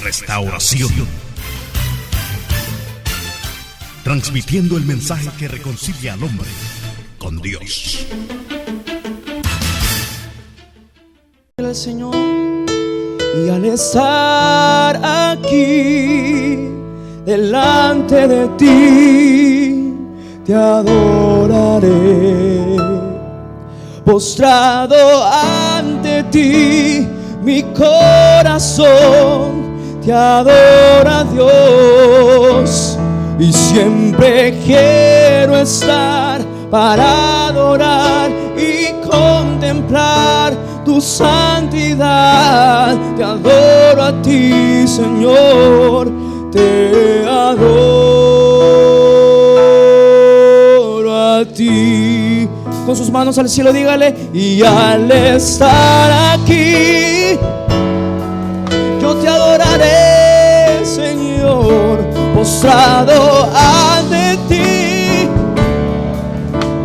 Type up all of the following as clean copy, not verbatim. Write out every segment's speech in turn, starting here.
Restauración. Transmitiendo el mensaje que reconcilia al hombre con Dios. El Señor, y al estar aquí delante de ti, te adoraré. Postrado ante ti, mi corazón te adora, Dios. Y siempre quiero estar para adorar y contemplar tu santidad. Te adoro a ti, Señor, te adoro a ti. Con sus manos al cielo dígale: y al estar aquí, yo te adoraré, Señor, postrado ante ti.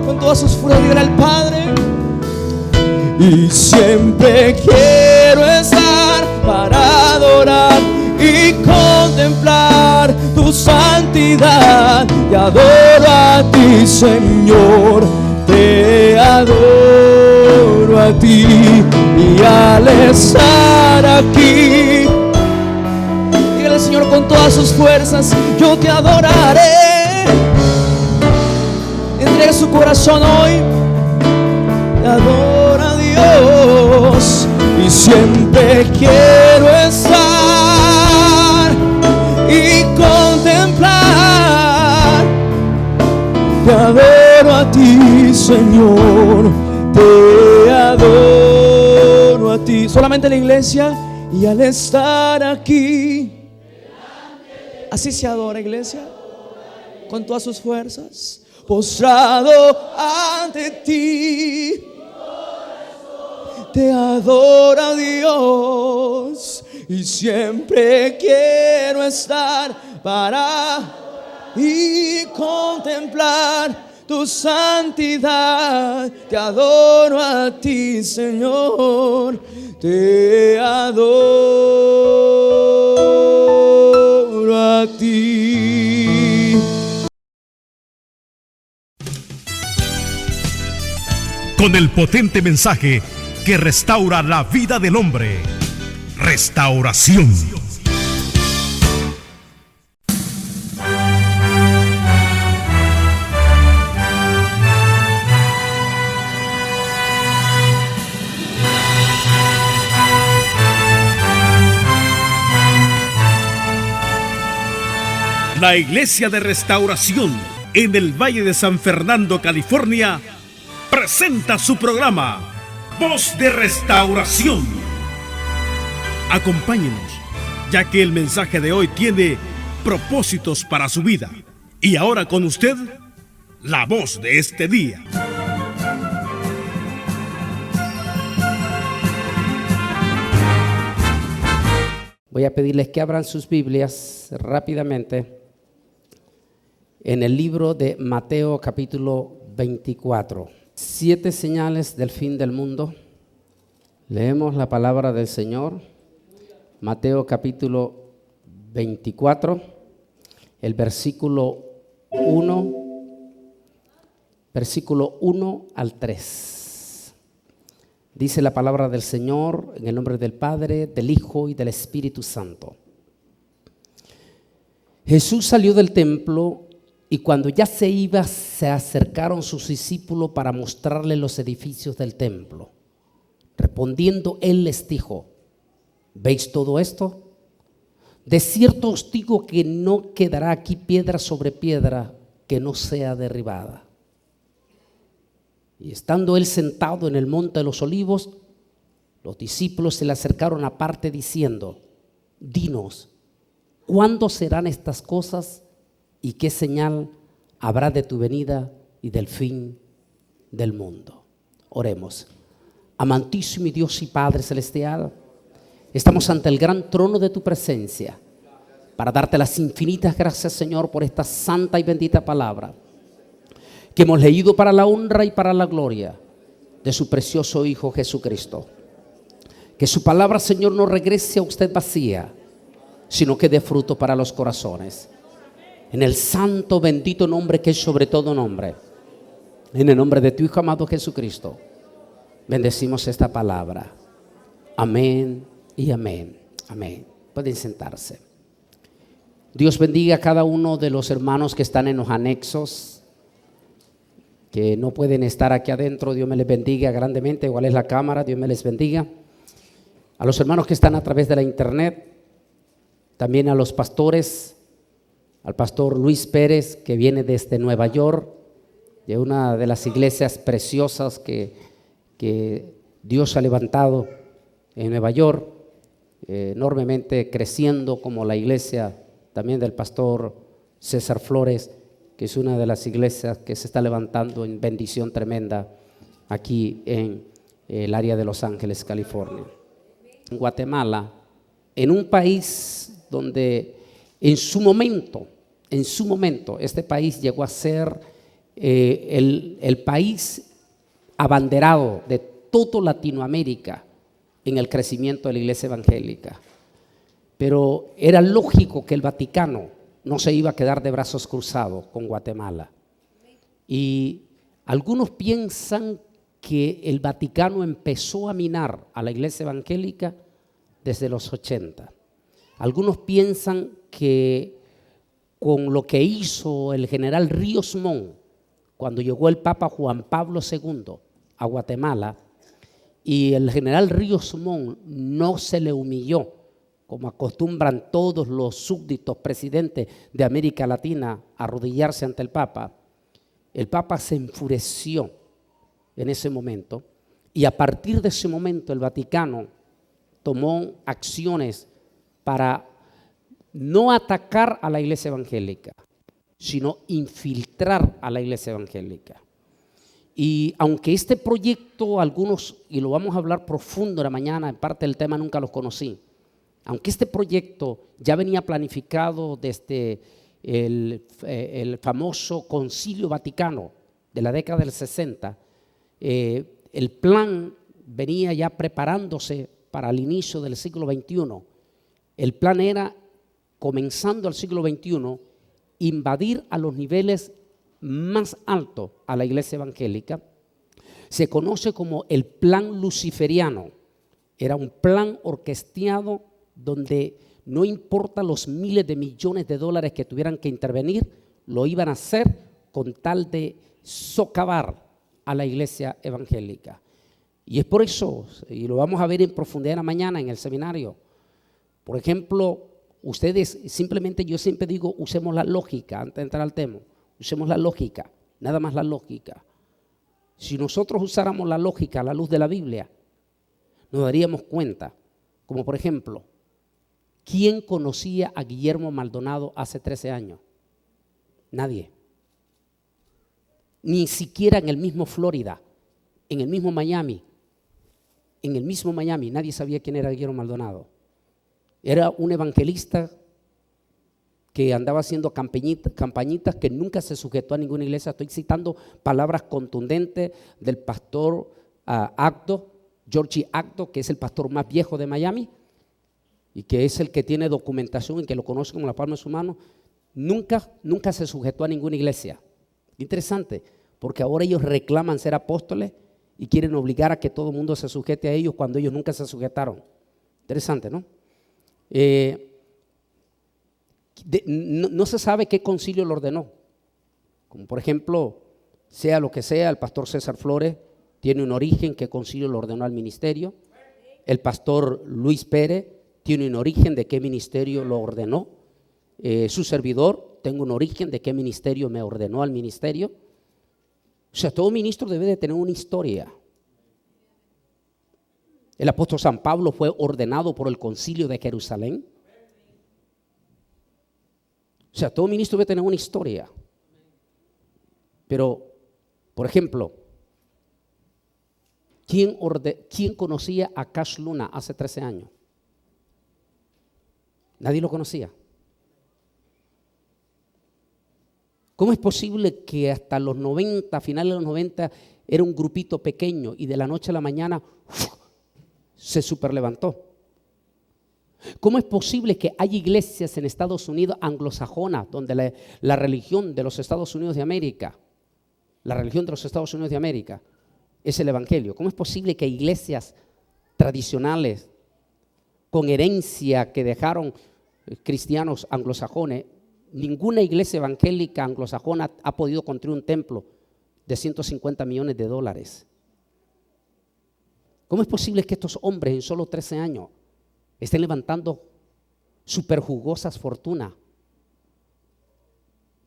Con todas sus fuerzas dígale al Padre: y siempre quiero estar para adorar y contemplar tu santidad. Te adoro a ti, Señor, te adoro a ti. Y al estar aquí, dígale al Señor con todas sus fuerzas: yo te adoraré. Entregue su corazón hoy. Te adora Dios. Y siempre quiero estar y contemplar. Te adoro a ti, Señor, te adoro a ti. Solamente la iglesia. Y al estar aquí, así se adora, iglesia, con todas sus fuerzas. Postrado ante ti, te adora Dios. Y siempre quiero estar para y contemplar tu santidad. Te adoro a ti, Señor, te adoro a ti. Con el potente mensaje que restaura la vida del hombre. Restauración. La Iglesia de Restauración en el Valle de San Fernando, California, presenta su programa Voz de Restauración. Acompáñenos, ya que el mensaje de hoy tiene propósitos para su vida. Y ahora con usted, la voz de este día. Voy a pedirles que abran sus Biblias rápidamente en el libro de Mateo capítulo 24. 7 señales del fin del mundo. Leemos la palabra del Señor. Mateo capítulo 24, el versículo 1 al 3. Dice la palabra del Señor en el nombre del Padre, del Hijo y del Espíritu Santo. Jesús salió del templo y cuando ya se iba, se acercaron sus discípulos para mostrarle los edificios del templo. Respondiendo, él les dijo: ¿veis todo esto? De cierto os digo que no quedará aquí piedra sobre piedra que no sea derribada. Y estando él sentado en el monte de los olivos, los discípulos se le acercaron aparte diciendo: dinos, ¿cuándo serán estas cosas y qué señal habrá de tu venida y del fin del mundo? Oremos. Amantísimo Dios y Padre celestial, estamos ante el gran trono de tu presencia para darte las infinitas gracias, Señor, por esta santa y bendita palabra que hemos leído para la honra y para la gloria de su precioso Hijo Jesucristo. Que su palabra, Señor, no regrese a usted vacía, sino que dé fruto para los corazones. En el santo, bendito nombre que es sobre todo nombre, en el nombre de tu Hijo amado Jesucristo, bendecimos esta palabra. Amén y amén. Amén. Pueden sentarse. Dios bendiga a cada uno de los hermanos que están en los anexos, que no pueden estar aquí adentro. Dios me les bendiga grandemente. Igual es la cámara. Dios me les bendiga. A los hermanos que están a través de la internet, también a los pastores, al pastor Luis Pérez, que viene desde Nueva York, de una de las iglesias preciosas que Dios ha levantado en Nueva York, enormemente creciendo, como la iglesia también del pastor César Flores, que es una de las iglesias que se está levantando en bendición tremenda aquí en el área de Los Ángeles, California. En Guatemala, en un país donde en su momento, este país llegó a ser el país abanderado de toda Latinoamérica en el crecimiento de la iglesia evangélica. Pero era lógico que el Vaticano no se iba a quedar de brazos cruzados con Guatemala. Y algunos piensan que el Vaticano empezó a minar a la iglesia evangélica desde los 80. Algunos piensan que con lo que hizo el general Ríos Montt cuando llegó el Papa Juan Pablo II a Guatemala, y el general Ríos Montt no se le humilló como acostumbran todos los súbditos presidentes de América Latina a arrodillarse ante el Papa se enfureció en ese momento, y a partir de ese momento el Vaticano tomó acciones para no atacar a la iglesia evangélica, sino infiltrar a la iglesia evangélica. Y aunque este proyecto, algunos, y lo vamos a hablar profundo en la mañana, en parte del tema nunca los conocí, aunque este proyecto ya venía planificado desde el famoso Concilio Vaticano de la década del 60, el plan venía ya preparándose para el inicio del siglo XXI. El plan era, comenzando el siglo XXI, invadir a los niveles más altos a la iglesia evangélica. Se conoce como el plan luciferiano. Era un plan orquestado donde no importa los miles de millones de dólares que tuvieran que intervenir, lo iban a hacer con tal de socavar a la iglesia evangélica. Y es por eso, y lo vamos a ver en profundidad en la mañana en el seminario. Por ejemplo, ustedes simplemente, yo siempre digo, usemos la lógica antes de entrar al tema. Usemos la lógica, nada más la lógica. Si nosotros usáramos la lógica a la luz de la Biblia, nos daríamos cuenta, como por ejemplo, ¿quién conocía a Guillermo Maldonado hace 13 años? Nadie. Ni siquiera en el mismo Florida, en el mismo Miami. En el mismo Miami nadie sabía quién era Guillermo Maldonado. Era un evangelista que andaba haciendo campañitas, que nunca se sujetó a ninguna iglesia. Estoy citando palabras contundentes del pastor Georgie Acto, que es el pastor más viejo de Miami y que es el que tiene documentación y que lo conoce como la palma de su mano. Nunca se sujetó a ninguna iglesia. Interesante, porque ahora ellos reclaman ser apóstoles y quieren obligar a que todo el mundo se sujete a ellos cuando ellos nunca se sujetaron. Interesante, ¿no? No se sabe qué concilio lo ordenó. Como por ejemplo, sea lo que sea, el pastor César Flores tiene un origen, qué concilio lo ordenó al ministerio. El pastor Luis Pérez tiene un origen de qué ministerio lo ordenó. Su servidor, tengo un origen de qué ministerio me ordenó al ministerio. O sea, todo ministro debe de tener una historia. El apóstol San Pablo fue ordenado por el concilio de Jerusalén. O sea, todo ministro debe tener una historia. Pero, por ejemplo, ¿quién conocía a Cash Luna hace 13 años? Nadie lo conocía. ¿Cómo es posible que hasta los 90, finales de los 90, era un grupito pequeño y de la noche a la mañana se superlevantó? ¿Cómo es posible que hay iglesias en Estados Unidos anglosajonas, donde la religión de los Estados Unidos de América, la religión de los Estados Unidos de América es el evangelio? ¿Cómo es posible que iglesias tradicionales con herencia que dejaron cristianos anglosajones, ninguna iglesia evangélica anglosajona ha podido construir un templo de $150 millones? ¿Cómo es posible que estos hombres en solo 13 años estén levantando superjugosas fortunas?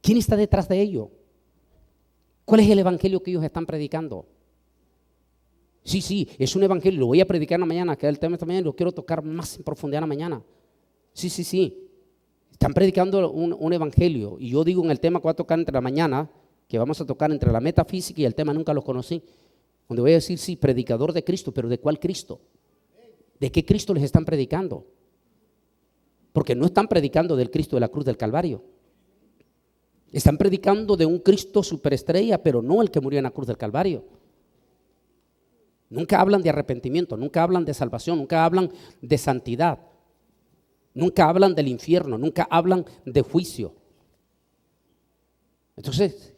¿Quién está detrás de ello? ¿Cuál es el evangelio que ellos están predicando? Sí, es un evangelio, lo voy a predicar en la mañana, que es el tema de esta mañana, y lo quiero tocar más en profundidad en la mañana. Sí. Están predicando un evangelio, y yo digo en el tema que voy a tocar entre la mañana, que vamos a tocar entre la metafísica y el tema nunca lo conocí, donde voy a decir, sí, predicador de Cristo, pero ¿de cuál Cristo? ¿De qué Cristo les están predicando? Porque no están predicando del Cristo de la cruz del Calvario. Están predicando de un Cristo superestrella, pero no el que murió en la cruz del Calvario. Nunca hablan de arrepentimiento, nunca hablan de salvación, nunca hablan de santidad, nunca hablan del infierno, nunca hablan de juicio. Entonces,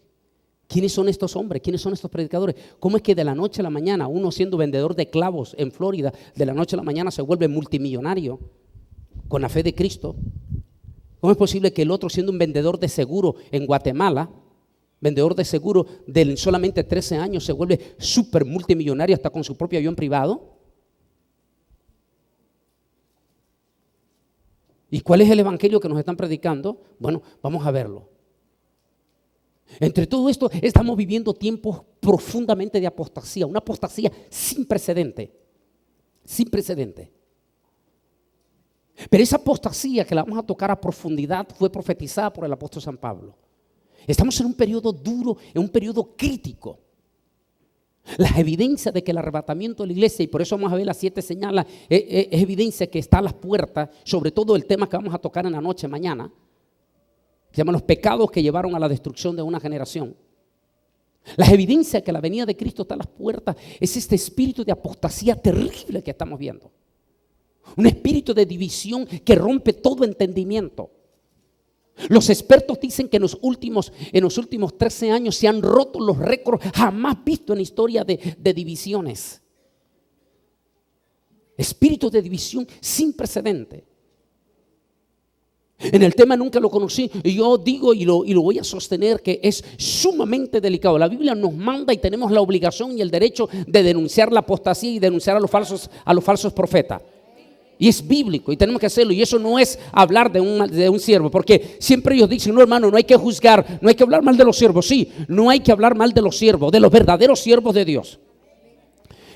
¿quiénes son estos hombres? ¿Quiénes son estos predicadores? ¿Cómo es que de la noche a la mañana, uno siendo vendedor de clavos en Florida, de la noche a la mañana se vuelve multimillonario con la fe de Cristo? ¿Cómo es posible que el otro, siendo un vendedor de seguro en Guatemala, vendedor de seguro de solamente 13 años, se vuelve súper multimillonario hasta con su propio avión privado? ¿Y cuál es el evangelio que nos están predicando? Bueno, vamos a verlo. Entre todo esto estamos viviendo tiempos profundamente de apostasía, una apostasía sin precedente, Pero esa apostasía que la vamos a tocar a profundidad fue profetizada por el apóstol San Pablo. Estamos en un periodo duro, en un periodo crítico. Las evidencias de que el arrebatamiento de la iglesia, y por eso vamos a ver las 7 señales, es evidencia que está a las puertas, sobre todo el tema que vamos a tocar en la noche mañana, que se llaman los pecados que llevaron a la destrucción de una generación. Las evidencias que la venida de Cristo está a las puertas es este espíritu de apostasía terrible que estamos viendo. Un espíritu de división que rompe todo entendimiento. Los expertos dicen que en los últimos 13 años se han roto los récords jamás vistos en la historia de divisiones. Espíritu de división sin precedente. En el tema nunca lo conocí, y yo digo y lo voy a sostener que es sumamente delicado. La Biblia nos manda y tenemos la obligación y el derecho de denunciar la apostasía y denunciar a los falsos profetas. Y es bíblico y tenemos que hacerlo, y eso no es hablar de un siervo, porque siempre ellos dicen, no hermano, no hay que juzgar, no hay que hablar mal de los siervos. Sí, no hay que hablar mal de los siervos, de los verdaderos siervos de Dios.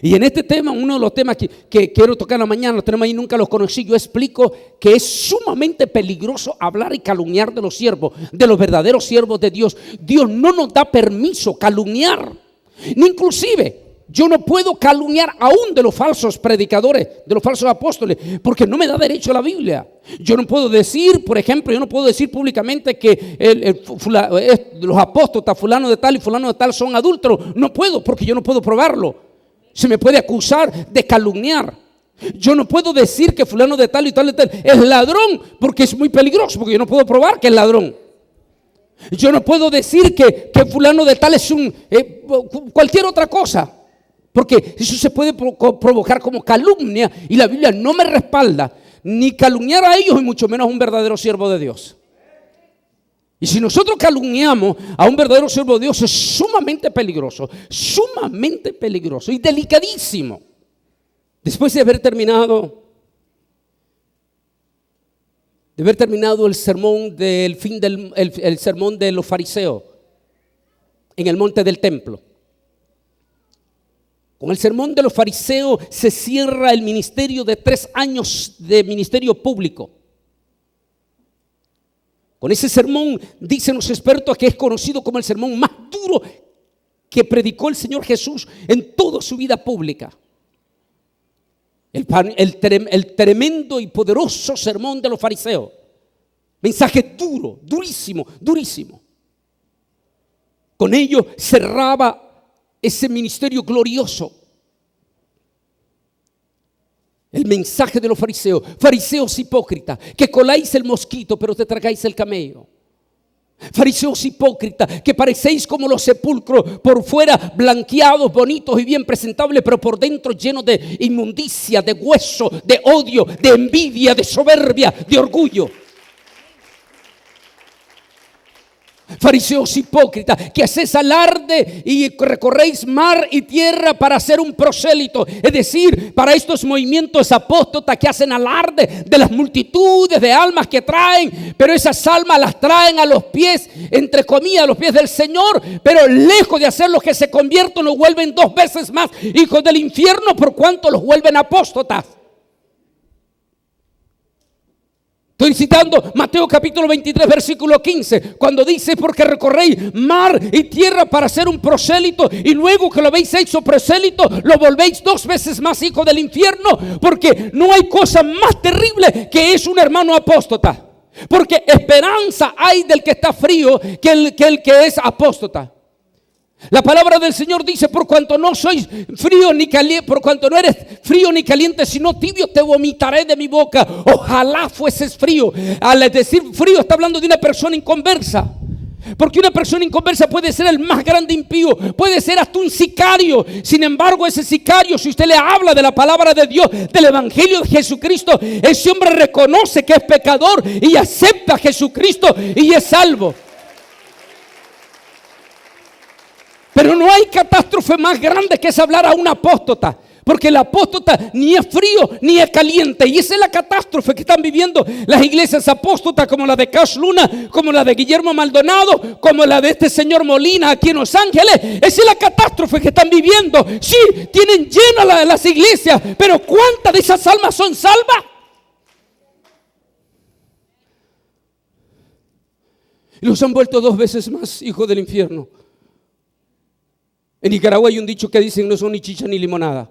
Y en este tema, uno de los temas que quiero tocar en la mañana, los tenemos ahí, nunca los conocí, yo explico que es sumamente peligroso hablar y calumniar de los siervos, de los verdaderos siervos de Dios. Dios no nos da permiso calumniar, ni inclusive yo no puedo calumniar aún de los falsos predicadores, de los falsos apóstoles, porque no me da derecho a la Biblia. Yo no puedo decir, por ejemplo, públicamente que los apóstoles fulano de tal y fulano de tal son adúlteros. No puedo, porque yo no puedo probarlo. Se me puede acusar de calumniar. Yo no puedo decir que fulano de tal y tal es ladrón, porque es muy peligroso, porque yo no puedo probar que es ladrón. Yo no puedo decir que fulano de tal es cualquier otra cosa, porque eso se puede provocar como calumnia, y la Biblia no me respalda ni calumniar a ellos, y mucho menos a un verdadero siervo de Dios. Y si nosotros calumniamos a un verdadero siervo de Dios, es sumamente peligroso y delicadísimo. Después de haber terminado el sermón el sermón de los fariseos en el monte del templo, con el sermón de los fariseos se cierra el ministerio de 3 años de ministerio público. Con ese sermón, dicen los expertos, que es conocido como el sermón más duro que predicó el Señor Jesús en toda su vida pública. El tremendo y poderoso sermón de los fariseos. Mensaje duro, durísimo. Con ello cerraba ese ministerio glorioso. El mensaje de los fariseos: fariseos hipócritas, que coláis el mosquito pero te tragáis el camello. Fariseos hipócritas, que parecéis como los sepulcros, por fuera blanqueados, bonitos y bien presentables, pero por dentro llenos de inmundicia, de hueso, de odio, de envidia, de soberbia, de orgullo. Fariseos hipócritas, que hacéis alarde y recorréis mar y tierra para hacer un prosélito, es decir, para estos movimientos apóstatas que hacen alarde de las multitudes de almas que traen, pero esas almas las traen a los pies, entre comillas, a los pies del Señor, pero lejos de hacer los que se convierten, los vuelven 2 veces más hijos del infierno, por cuanto los vuelven apóstatas. Estoy citando Mateo capítulo 23 versículo 15, cuando dice: porque recorréis mar y tierra para hacer un prosélito, y luego que lo habéis hecho prosélito, lo volvéis 2 veces más hijo del infierno. Porque no hay cosa más terrible que es un hermano apóstata. Porque esperanza hay del que está frío que el que es apóstata. La palabra del Señor dice: por cuanto no sois frío ni caliente, por cuanto no eres frío ni caliente, sino tibio, te vomitaré de mi boca. Ojalá fueses frío. Al decir frío, está hablando de una persona inconversa. Porque una persona inconversa puede ser el más grande impío, puede ser hasta un sicario. Sin embargo, ese sicario, si usted le habla de la palabra de Dios, del evangelio de Jesucristo, ese hombre reconoce que es pecador y acepta a Jesucristo y es salvo. Pero no hay catástrofe más grande que es hablar a un apóstata. Porque el apóstata ni es frío ni es caliente. Y esa es la catástrofe que están viviendo las iglesias apóstatas, como la de Cash Luna, como la de Guillermo Maldonado, como la de este señor Molina aquí en Los Ángeles. Esa es la catástrofe que están viviendo. Sí, tienen llenas las iglesias, pero ¿cuántas de esas almas son salvas? Y los han vuelto 2 veces más hijos del infierno. En Nicaragua hay un dicho que dicen: no son ni chicha ni limonada.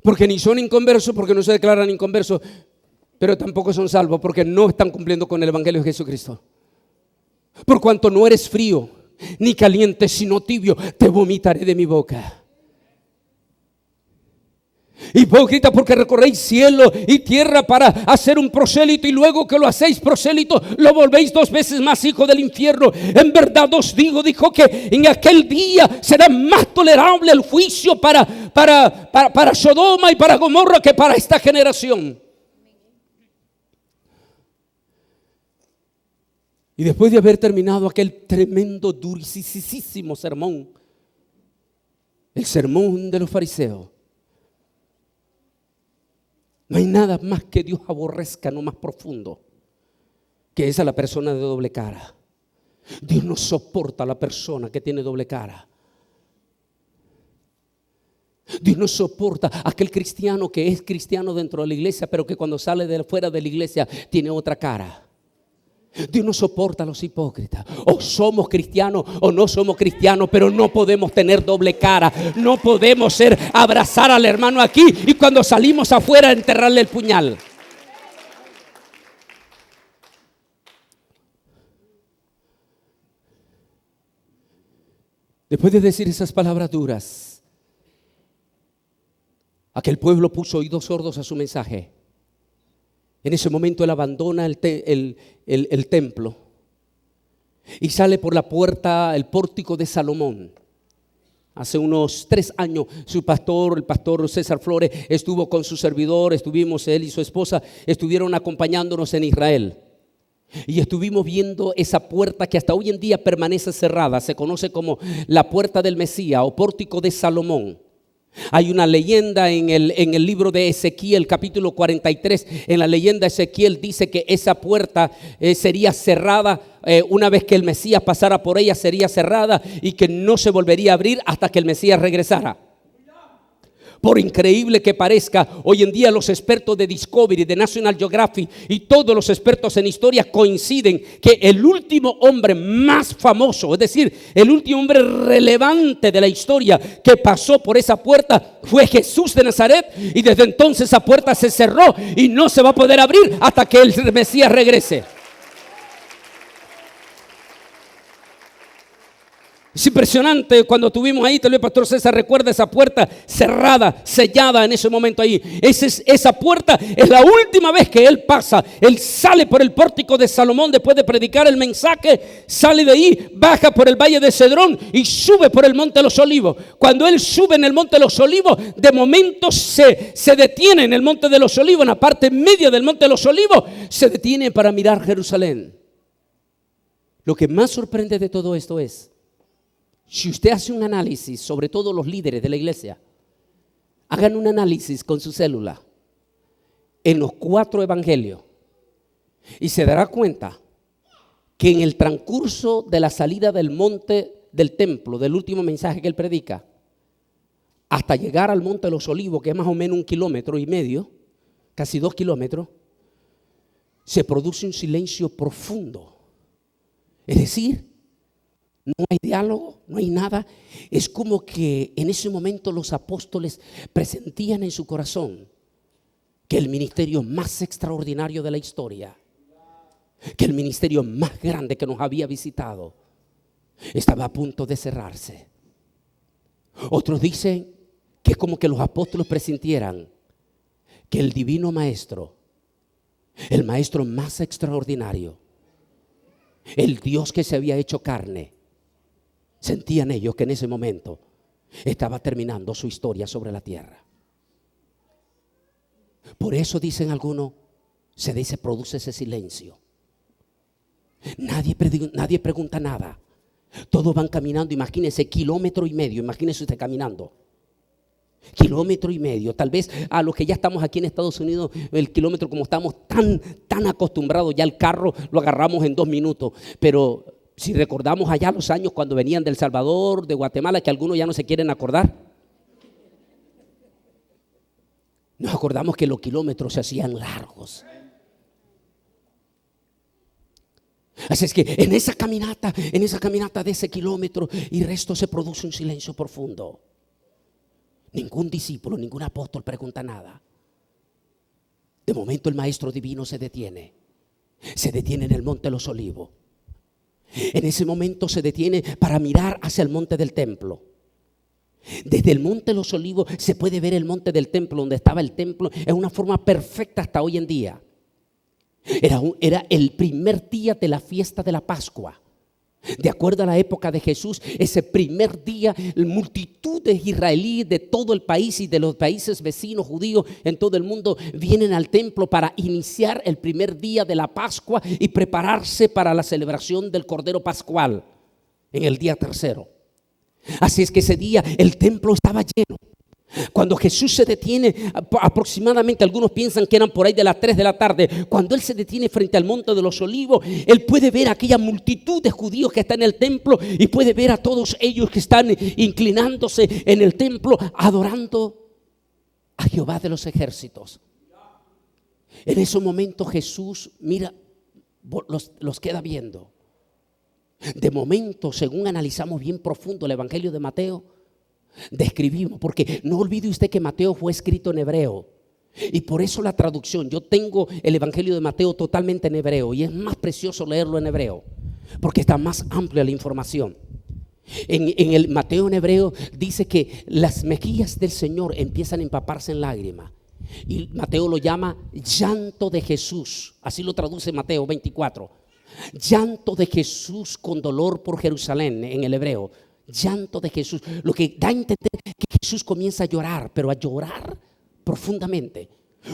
Porque ni son inconversos, porque no se declaran inconversos, pero tampoco son salvos, porque no están cumpliendo con el evangelio de Jesucristo. Por cuanto no eres frío ni caliente, sino tibio, te vomitaré de mi boca. Hipócrita, porque recorréis cielo y tierra para hacer un prosélito, y luego que lo hacéis prosélito, lo volvéis 2 veces más hijo del infierno. En verdad os digo, dijo, que en aquel día será más tolerable el juicio para Sodoma y para Gomorra que para esta generación. Y después de haber terminado aquel tremendo, durísimo sermón, el sermón de los fariseos, no hay nada más que Dios aborrezca, no más profundo, que es a la persona de doble cara. Dios no soporta a la persona que tiene doble cara. Dios no soporta a aquel cristiano que es cristiano dentro de la iglesia, pero que cuando sale de fuera de la iglesia tiene otra cara. Dios no soporta a los hipócritas. O somos cristianos o no somos cristianos, pero no podemos tener doble cara. No podemos abrazar al hermano aquí y cuando salimos afuera enterrarle el puñal. Después de decir esas palabras duras, aquel pueblo puso oídos sordos a su mensaje. En ese momento él abandona el templo y sale por la puerta, el pórtico de Salomón. Hace unos 3 años el pastor César Flores estuvo con su servidor, estuvimos él y su esposa, estuvieron acompañándonos en Israel. Y estuvimos viendo esa puerta que hasta hoy en día permanece cerrada, se conoce como la puerta del Mesías o pórtico de Salomón. Hay una leyenda en el libro de Ezequiel, capítulo 43. En la leyenda Ezequiel dice que esa puerta sería cerrada una vez que el Mesías pasara por ella, sería cerrada y que no se volvería a abrir hasta que el Mesías regresara. Por increíble que parezca, hoy en día los expertos de Discovery, de National Geographic y todos los expertos en historia coinciden que el último hombre más famoso, es decir, el último hombre relevante de la historia que pasó por esa puerta fue Jesús de Nazaret, y desde entonces esa puerta se cerró y no se va a poder abrir hasta que el Mesías regrese. Es impresionante cuando estuvimos ahí, tal vez Pastor César recuerda esa puerta cerrada, sellada en ese momento ahí. Esa puerta es la última vez que él pasa. Él sale por el pórtico de Salomón después de predicar el mensaje, sale de ahí, baja por el valle de Cedrón y sube por el monte de los Olivos. Cuando él sube en el monte de los Olivos, de momento se detiene en el monte de los Olivos, en la parte media del monte de los Olivos, se detiene para mirar Jerusalén. Lo que más sorprende de todo esto es, si usted hace un análisis, sobre todo los líderes de la iglesia, hagan un análisis con su célula en los 4 evangelios y se dará cuenta que en el transcurso de la salida del monte del templo, del último mensaje que él predica, hasta llegar al monte de los Olivos, que es más o menos 1,5 kilómetros, casi 2 kilómetros, se produce un silencio profundo. Es decir, no hay diálogo, no hay nada. Es como que en ese momento los apóstoles presentían en su corazón que el ministerio más extraordinario de la historia, que el ministerio más grande que nos había visitado, estaba a punto de cerrarse. Otros dicen que es como que los apóstoles presintieran que el divino maestro, el maestro más extraordinario, el Dios que se había hecho carne, sentían ellos que en ese momento estaba terminando su historia sobre la tierra. Por eso dicen algunos, se produce ese silencio. Nadie pregunta nada. Todos van caminando, imagínense, 1,5 kilómetros, imagínense usted caminando. 1,5 kilómetros. Tal vez a los que ya estamos aquí en Estados Unidos, el kilómetro, como estamos tan acostumbrados, ya el carro lo agarramos en 2 minutos. Pero si recordamos allá los años cuando venían de El Salvador, de Guatemala, que algunos ya no se quieren acordar, nos acordamos que los kilómetros se hacían largos. Así es que en esa caminata de ese kilómetro y resto se produce un silencio profundo. Ningún discípulo, ningún apóstol pregunta nada. De momento el maestro divino se detiene en el monte de los Olivos. En ese momento se detiene para mirar hacia el monte del templo. Desde el monte de los Olivos se puede ver el monte del templo, donde estaba el templo, en una forma perfecta hasta hoy en día. Era el primer día de la fiesta de la Pascua. De acuerdo a la época de Jesús, ese primer día, multitudes israelíes de todo el país y de los países vecinos judíos en todo el mundo vienen al templo para iniciar el primer día de la Pascua y prepararse para la celebración del Cordero Pascual en el día tercero. Así es que ese día el templo estaba lleno. Cuando Jesús se detiene, aproximadamente algunos piensan que eran por ahí de las 3 de la tarde, cuando Él se detiene frente al monte de los Olivos, Él puede ver a aquella multitud de judíos que están en el templo y puede ver a todos ellos que están inclinándose en el templo, adorando a Jehová de los ejércitos. En ese momento Jesús, mira, los queda viendo. De momento, según analizamos bien profundo el Evangelio de Mateo, describimos, porque no olvide usted que Mateo fue escrito en hebreo y por eso la traducción, yo tengo el Evangelio de Mateo totalmente en hebreo y es más precioso leerlo en hebreo porque está más amplia la información. En el Mateo en hebreo dice que las mejillas del Señor empiezan a empaparse en lágrimas y Mateo lo llama llanto de Jesús, así lo traduce Mateo 24, llanto de Jesús con dolor por Jerusalén en el hebreo. Llanto de Jesús, lo que da a entender que Jesús comienza a llorar, pero a llorar profundamente.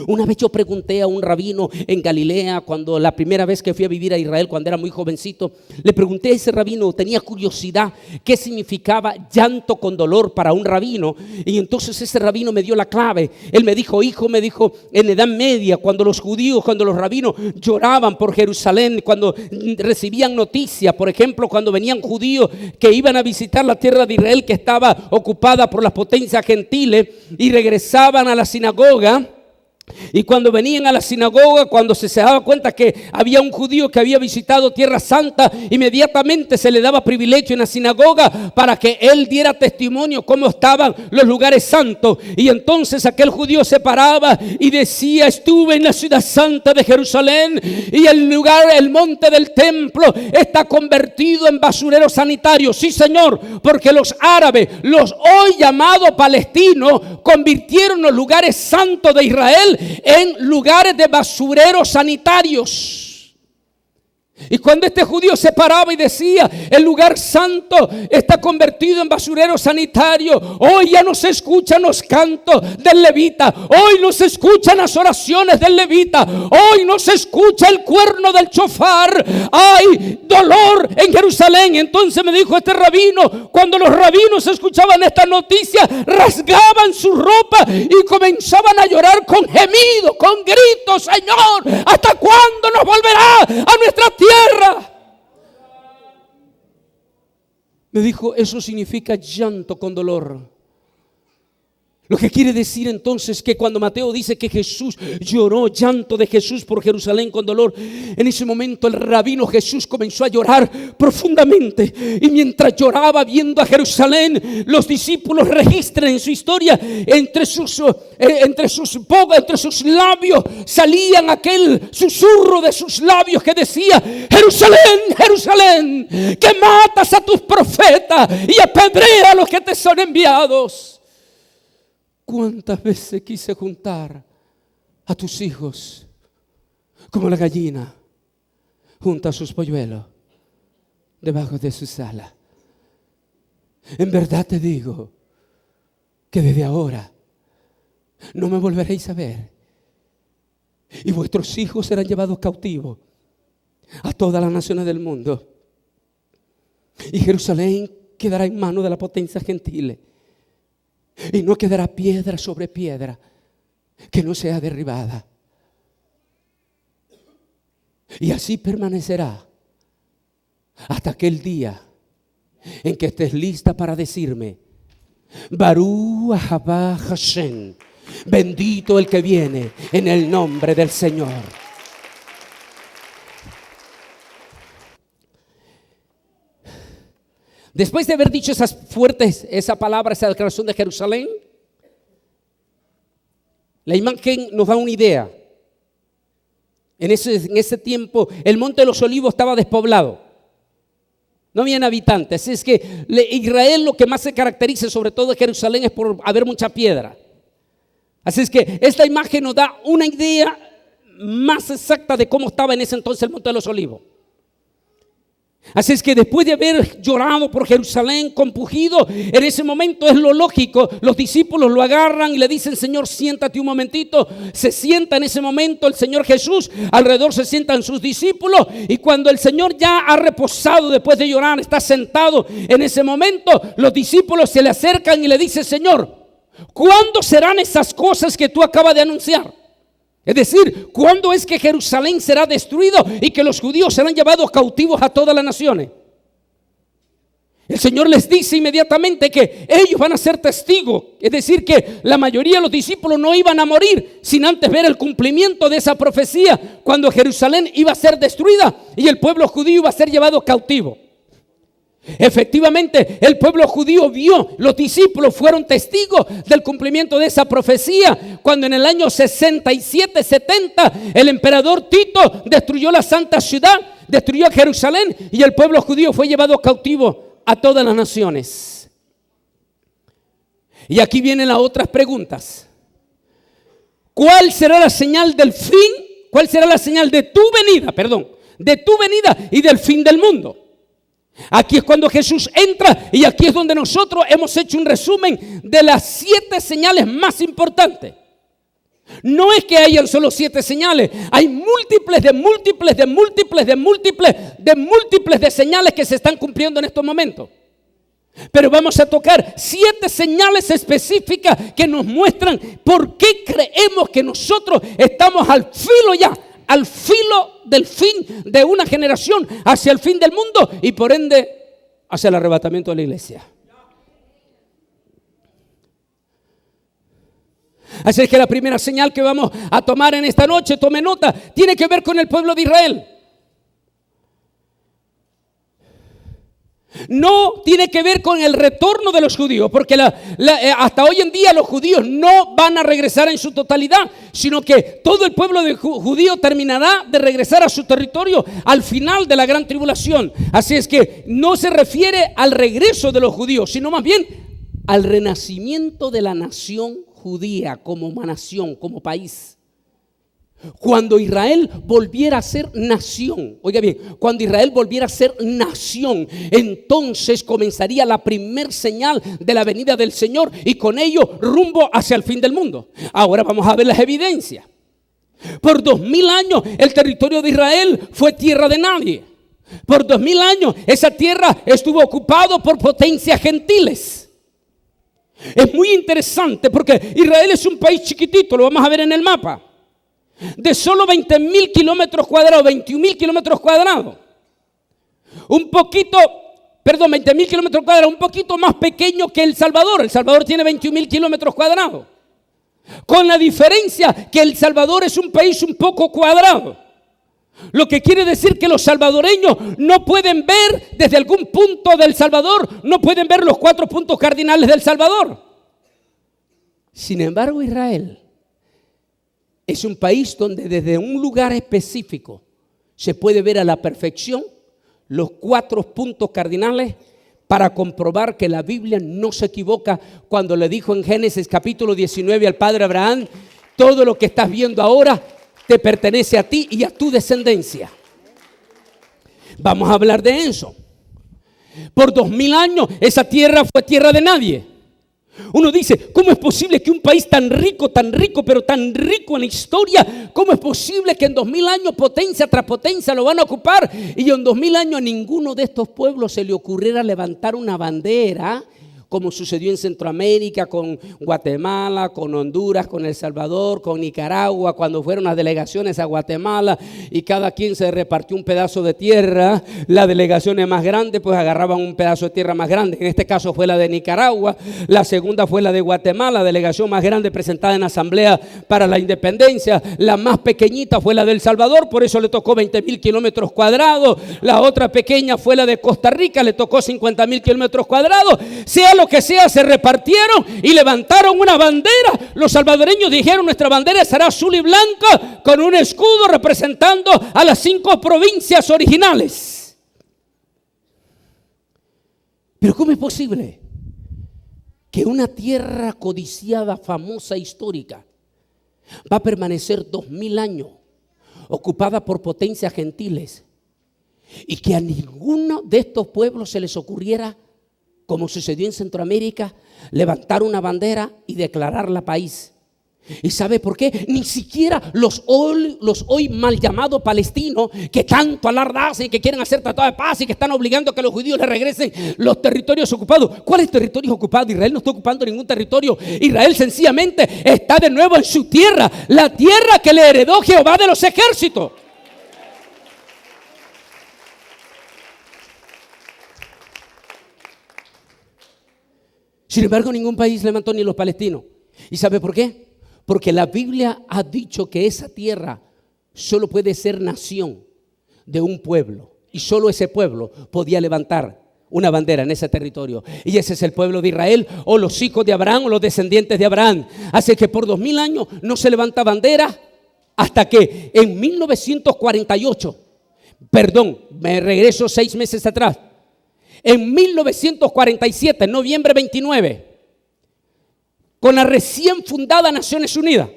Una vez yo pregunté a un rabino en Galilea, cuando la primera vez que fui a vivir a Israel, cuando era muy jovencito, le pregunté a ese rabino, tenía curiosidad, qué significaba llanto con dolor para un rabino. Y entonces ese rabino me dio la clave. Él me dijo, hijo, en Edad Media, cuando los judíos, cuando los rabinos lloraban por Jerusalén, cuando recibían noticias, por ejemplo, cuando venían judíos que iban a visitar la tierra de Israel que estaba ocupada por las potencias gentiles y regresaban a la sinagoga, Y cuando venían a la sinagoga, cuando se daba cuenta que había un judío que había visitado Tierra Santa, inmediatamente se le daba privilegio en la sinagoga para que él diera testimonio cómo estaban los lugares santos. Y entonces aquel judío se paraba y decía: estuve en la ciudad santa de Jerusalén y el lugar, el monte del templo, está convertido en basurero sanitario. Sí, Señor, porque los árabes, los hoy llamados palestinos, convirtieron los lugares santos de Israel en lugares de basureros sanitarios. Y cuando este judío se paraba y decía: el lugar santo está convertido en basurero sanitario, hoy ya no se escuchan los cantos del levita, hoy no se escuchan las oraciones del levita, hoy no se escucha el cuerno del chofar, hay dolor en Jerusalén. Entonces me dijo este rabino, cuando los rabinos escuchaban esta noticia, rasgaban su ropa y comenzaban a llorar con gemidos, con gritos: Señor, ¿hasta cuándo nos volverá a nuestra tierra? Me dijo: eso significa llanto con dolor. Lo que quiere decir entonces que cuando Mateo dice que Jesús lloró, llanto de Jesús por Jerusalén con dolor, en ese momento el rabino Jesús comenzó a llorar profundamente. Y mientras lloraba viendo a Jerusalén, los discípulos registran en su historia, entre sus labios salían aquel susurro de sus labios que decía: Jerusalén, Jerusalén, que matas a tus profetas y apedreas a los que te son enviados. ¿Cuántas veces quise juntar a tus hijos como la gallina junta a sus polluelos debajo de sus alas? En verdad te digo que desde ahora no me volveréis a ver, y vuestros hijos serán llevados cautivos a todas las naciones del mundo, y Jerusalén quedará en manos de las potencias gentiles. Y no quedará piedra sobre piedra que no sea derribada. Y así permanecerá hasta aquel día en que estés lista para decirme: Barú Ahabá Hashem, bendito el que viene en el nombre del Señor. Después de haber dicho esa palabra, esa declaración de Jerusalén, la imagen nos da una idea. En ese tiempo el monte de los Olivos estaba despoblado, no habían habitantes. Es que Israel, lo que más se caracteriza sobre todo de Jerusalén, es por haber mucha piedra. Así es que esta imagen nos da una idea más exacta de cómo estaba en ese entonces el monte de los Olivos. Así es que después de haber llorado por Jerusalén, compungido, en ese momento es lo lógico. Los discípulos lo agarran y le dicen: Señor, siéntate un momentito. Se sienta en ese momento el Señor Jesús, alrededor se sientan sus discípulos, y cuando el Señor ya ha reposado después de llorar, está sentado en ese momento, los discípulos se le acercan y le dicen: Señor, ¿cuándo serán esas cosas que tú acabas de anunciar? Es decir, ¿cuándo es que Jerusalén será destruido y que los judíos serán llevados cautivos a todas las naciones? El Señor les dice inmediatamente que ellos van a ser testigos. Es decir, que la mayoría de los discípulos no iban a morir sin antes ver el cumplimiento de esa profecía, cuando Jerusalén iba a ser destruida y el pueblo judío iba a ser llevado cautivo. Efectivamente, el pueblo judío vio, los discípulos fueron testigos del cumplimiento de esa profecía, cuando en el año 67-70 el emperador Tito destruyó la santa ciudad, destruyó Jerusalén, y el pueblo judío fue llevado cautivo a todas las naciones. Y aquí vienen las otras preguntas. ¿Cuál será la señal del fin? ¿Cuál será la señal de tu venida? De tu venida y del fin del mundo. Aquí es cuando Jesús entra, y aquí es donde nosotros hemos hecho un resumen de las 7 señales más importantes. No es que hayan solo 7 señales, hay múltiples de señales que se están cumpliendo en estos momentos. Pero vamos a tocar 7 señales específicas que nos muestran por qué creemos que nosotros estamos al filo del fin de una generación, hacia el fin del mundo y por ende hacia el arrebatamiento de la iglesia. Así es que la primera señal que vamos a tomar en esta noche, tome nota, tiene que ver con el pueblo de Israel. No tiene que ver con el retorno de los judíos, porque hasta hoy en día los judíos no van a regresar en su totalidad, sino que todo el pueblo judío terminará de regresar a su territorio al final de la gran tribulación. Así es que no se refiere al regreso de los judíos, sino más bien al renacimiento de la nación judía como nación, como país. Cuando Israel volviera a ser nación, oiga bien, cuando Israel volviera a ser nación, entonces comenzaría la primer señal de la venida del Señor y con ello rumbo hacia el fin del mundo. Ahora vamos a ver las evidencias. Por 2000 años el territorio de Israel fue tierra de nadie. Por 2000 años esa tierra estuvo ocupada por potencias gentiles. Es muy interesante porque Israel es un país chiquitito, lo vamos a ver en el mapa. De solo 20.000 kilómetros cuadrados, 21.000 kilómetros cuadrados. 20.000 kilómetros cuadrados, un poquito más pequeño que El Salvador. El Salvador tiene 21.000 kilómetros cuadrados. Con la diferencia que El Salvador es un país un poco cuadrado. Lo que quiere decir que los salvadoreños no pueden ver desde algún punto del Salvador, no pueden ver los 4 puntos cardinales del Salvador. Sin embargo, Israel es un país donde desde un lugar específico se puede ver a la perfección los 4 puntos cardinales para comprobar que la Biblia no se equivoca cuando le dijo en Génesis capítulo 19 al padre Abraham: todo lo que estás viendo ahora te pertenece a ti y a tu descendencia. Vamos a hablar de eso. Por 2000 años esa tierra fue tierra de nadie. Uno dice, ¿cómo es posible que un país tan rico, pero tan rico en la historia, cómo es posible que en 2000 años potencia tras potencia lo van a ocupar y en 2000 años a ninguno de estos pueblos se le ocurriera levantar una bandera, como sucedió en Centroamérica con Guatemala, con Honduras, con El Salvador, con Nicaragua, cuando fueron las delegaciones a Guatemala y cada quien se repartió un pedazo de tierra? Las delegaciones más grandes pues agarraban un pedazo de tierra más grande. En este caso fue la de Nicaragua, la segunda fue la de Guatemala, la delegación más grande presentada en Asamblea para la Independencia. La más pequeñita fue la de El Salvador, por eso le tocó 20.000 kilómetros cuadrados. La otra pequeña fue la de Costa Rica, le tocó 50.000 kilómetros cuadrados. Sea lo que sea, se repartieron y levantaron una bandera. Los salvadoreños dijeron: nuestra bandera será azul y blanca con un escudo representando a las 5 provincias originales. Pero ¿cómo es posible que una tierra codiciada, famosa, histórica, va a permanecer 2000 años ocupada por potencias gentiles y que a ninguno de estos pueblos se les ocurriera, como sucedió en Centroamérica, levantar una bandera y declararla país? ¿Y sabe por qué? Ni siquiera los hoy mal llamados palestinos, que tanto alarde hacen, que quieren hacer tratado de paz y que están obligando a que los judíos les regresen los territorios ocupados. ¿Cuáles territorios ocupados? Israel no está ocupando ningún territorio. Israel sencillamente está de nuevo en su tierra, la tierra que le heredó Jehová de los ejércitos. Sin embargo, ningún país levantó, ni los palestinos. ¿Y sabe por qué? Porque la Biblia ha dicho que esa tierra solo puede ser nación de un pueblo. Y solo ese pueblo podía levantar una bandera en ese territorio. Y ese es el pueblo de Israel, o los hijos de Abraham, o los descendientes de Abraham. Así que por 2000 años no se levanta bandera hasta que en 1948, me regreso 6 meses atrás. En 1947, noviembre 29, con la recién fundada Naciones Unidas,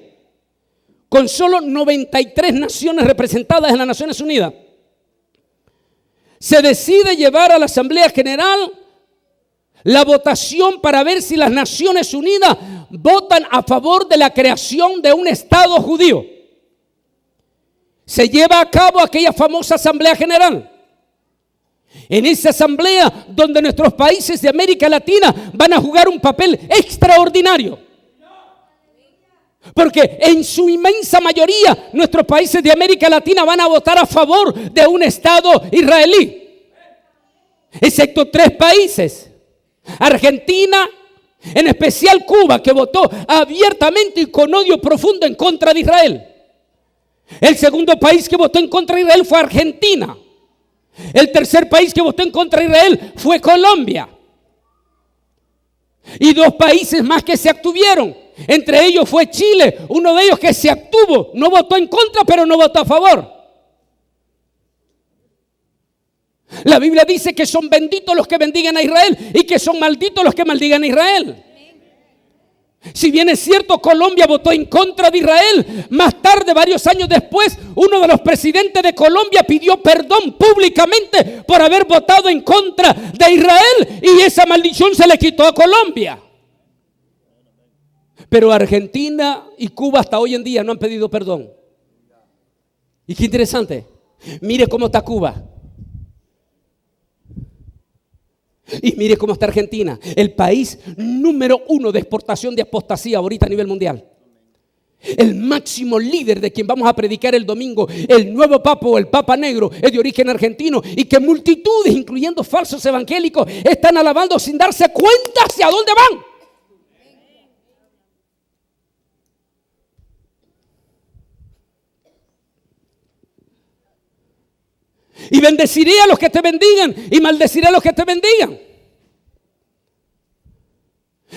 con solo 93 naciones representadas en las Naciones Unidas, se decide llevar a la Asamblea General la votación para ver si las Naciones Unidas votan a favor de la creación de un Estado judío. Se lleva a cabo aquella famosa Asamblea General. En esa asamblea donde nuestros países de América Latina van a jugar un papel extraordinario. Porque en su inmensa mayoría nuestros países de América Latina van a votar a favor de un Estado israelí. Excepto 3 países: Argentina, En especial Cuba, que votó abiertamente y con odio profundo en contra de Israel. El segundo país que votó en contra de Israel fue Argentina. El tercer país que votó en contra de Israel fue Colombia. Y 2 países más que se abstuvieron. Entre ellos fue Chile, uno de ellos que se abstuvo. No votó en contra, pero no votó a favor. La Biblia dice que son benditos los que bendigan a Israel y que son malditos los que maldigan a Israel. Si bien es cierto, Colombia votó en contra de Israel, más tarde, varios años después, uno de los presidentes de Colombia pidió perdón públicamente por haber votado en contra de Israel, y esa maldición se le quitó a Colombia. Pero Argentina y Cuba hasta hoy en día no han pedido perdón. Y qué interesante, mire cómo está Cuba. Y mire cómo está Argentina, el país número 1 de exportación de apostasía ahorita a nivel mundial. El máximo líder de quien vamos a predicar el domingo, el nuevo papa o el papa negro, es de origen argentino, y que multitudes, incluyendo falsos evangélicos, están alabando sin darse cuenta hacia dónde van. Y bendeciré a los que te bendigan y maldeciré a los que te bendigan.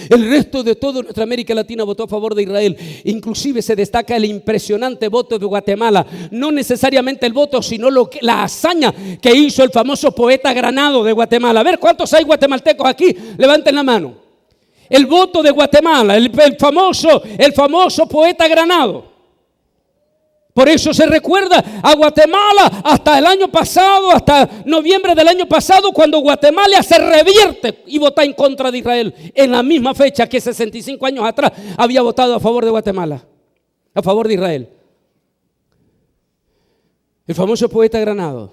El resto de toda nuestra América Latina votó a favor de Israel. Inclusive se destaca el impresionante voto de Guatemala. No necesariamente el voto, sino la hazaña que hizo el famoso poeta Granado de Guatemala. A ver, ¿cuántos hay guatemaltecos aquí? Levanten la mano. El voto de Guatemala, el famoso poeta Granado. Por eso se recuerda a Guatemala hasta el año pasado, hasta noviembre del año pasado, cuando Guatemala se revierte y vota en contra de Israel. En la misma fecha que 65 años atrás había votado a favor de Guatemala, a favor de Israel. El famoso poeta Granado.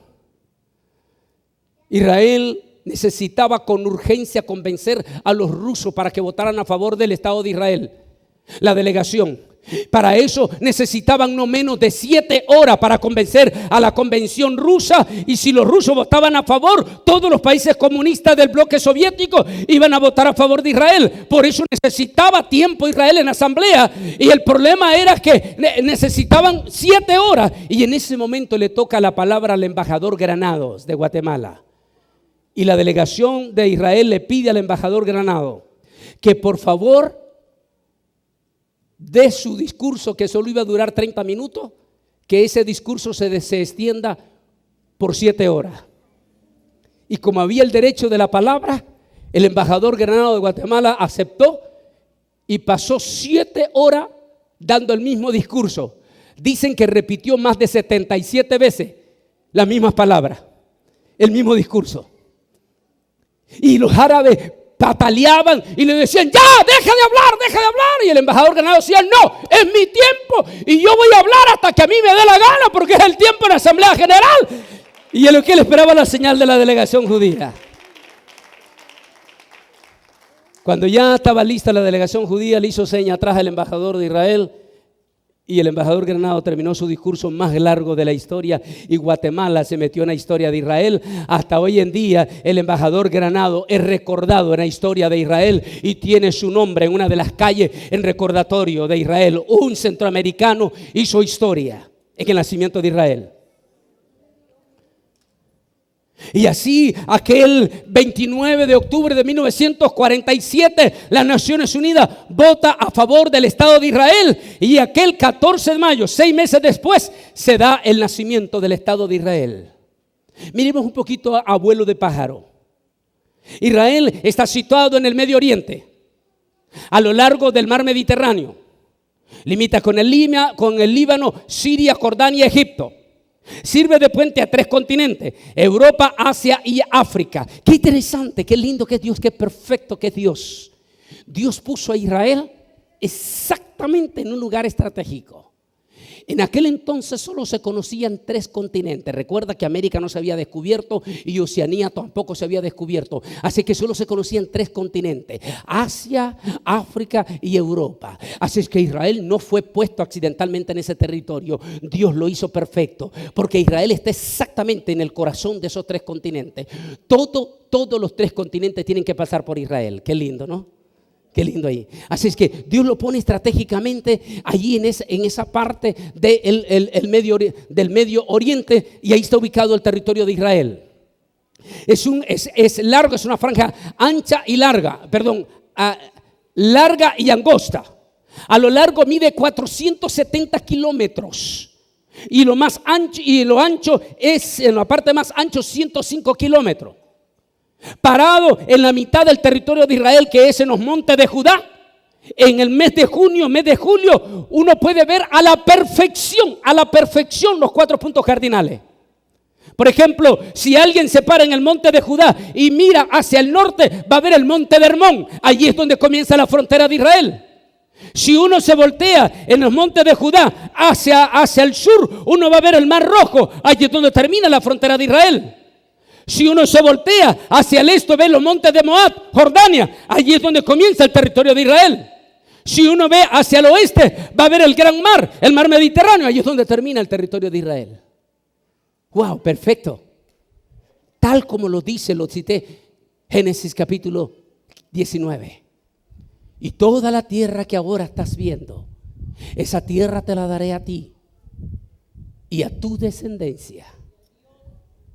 Israel necesitaba con urgencia convencer a los rusos para que votaran a favor del Estado de Israel. La delegación. Para eso necesitaban no menos de 7 horas para convencer a la convención rusa, y si los rusos votaban a favor, todos los países comunistas del bloque soviético iban a votar a favor de Israel. Por eso necesitaba tiempo Israel en asamblea, y el problema era que necesitaban 7 horas, y en ese momento le toca la palabra al embajador Granados de Guatemala, y la delegación de Israel le pide al embajador Granado que por favor de su discurso, que solo iba a durar 30 minutos, que ese discurso se extienda por 7 horas. Y como había el derecho de la palabra, el embajador Granado de Guatemala aceptó y pasó 7 horas dando el mismo discurso. Dicen que repitió más de 77 veces las mismas palabras, el mismo discurso. Y los árabes pataleaban y le decían: ya, deja de hablar. Y el embajador Granado decía: no, es mi tiempo y yo voy a hablar hasta que a mí me dé la gana, porque es el tiempo en la Asamblea General. Y es lo que él esperaba, la señal de la delegación judía. Cuando ya estaba lista la delegación judía, le hizo seña atrás al embajador de Israel, y el embajador Granado terminó su discurso más largo de la historia, y Guatemala se metió en la historia de Israel. Hasta hoy en día el embajador Granado es recordado en la historia de Israel y tiene su nombre en una de las calles en recordatorio de Israel. Un centroamericano hizo historia en el nacimiento de Israel. Y así, aquel 29 de octubre de 1947, las Naciones Unidas vota a favor del Estado de Israel, y aquel 14 de mayo, 6 meses después, se da el nacimiento del Estado de Israel. Miremos un poquito a vuelo de pájaro. Israel está situado en el Medio Oriente, a lo largo del mar Mediterráneo. Limita con el Líbano, Siria, Jordania y Egipto. Sirve de puente a 3 continentes: Europa, Asia y África. Qué interesante, qué lindo que es Dios, qué perfecto que es Dios. Dios puso a Israel exactamente en un lugar estratégico. En aquel entonces solo se conocían 3 continentes. Recuerda que América no se había descubierto y Oceanía tampoco se había descubierto. Así que solo se conocían 3 continentes: Asia, África y Europa. Así es que Israel no fue puesto accidentalmente en ese territorio. Dios lo hizo perfecto, porque Israel está exactamente en el corazón de esos 3 continentes. Todos los 3 continentes tienen que pasar por Israel. Qué lindo, ¿no? Qué lindo ahí. Así es que Dios lo pone estratégicamente allí en esa parte del Medio Oriente, y ahí está ubicado el territorio de Israel. Es largo, es una franja ancha y larga, larga y angosta. A lo largo mide 470 kilómetros y lo ancho es, en la parte más ancho, 105 kilómetros. Parado en la mitad del territorio de Israel, que es en los montes de Judá, en el mes de junio, mes de julio, uno puede ver a la perfección los 4 puntos cardinales. Por ejemplo, si alguien se para en el monte de Judá y mira hacia el norte, va a ver el monte de Hermón. Allí es donde comienza la frontera de Israel. Si uno se voltea en los montes de Judá hacia el sur, uno va a ver el Mar Rojo. Allí es donde termina la frontera de Israel. Si uno se voltea hacia el este, ve los montes de Moab, Jordania. Allí es donde comienza el territorio de Israel. Si uno ve hacia el oeste, va a ver el gran mar, el mar Mediterráneo. Allí es donde termina el territorio de Israel. ¡Wow! Perfecto. Tal como lo cité, Génesis capítulo 19. Y toda la tierra que ahora estás viendo, esa tierra te la daré a ti y a tu descendencia.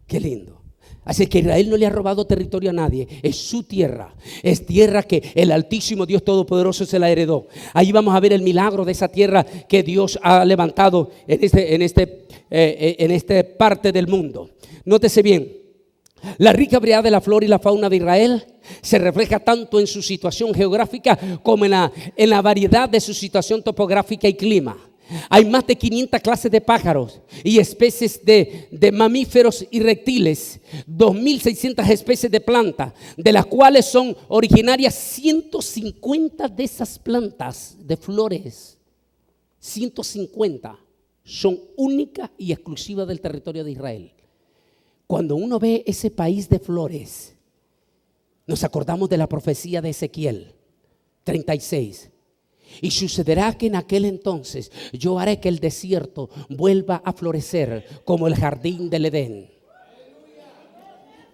¡Qué lindo! Así que Israel no le ha robado territorio a nadie, es su tierra, es tierra que el Altísimo Dios Todopoderoso se la heredó. Ahí vamos a ver el milagro de esa tierra que Dios ha levantado en esta parte del mundo. Nótese bien, la rica variedad de la flora y la fauna de Israel se refleja tanto en su situación geográfica como en la variedad de su situación topográfica y clima. Hay más de 500 clases de pájaros y especies de mamíferos y reptiles, 2.600 especies de plantas, de las cuales son originarias 150 de esas plantas de flores. 150 son únicas y exclusivas del territorio de Israel. Cuando uno ve ese país de flores, nos acordamos de la profecía de Ezequiel 36. Y sucederá que en aquel entonces yo haré que el desierto vuelva a florecer como el jardín del Edén.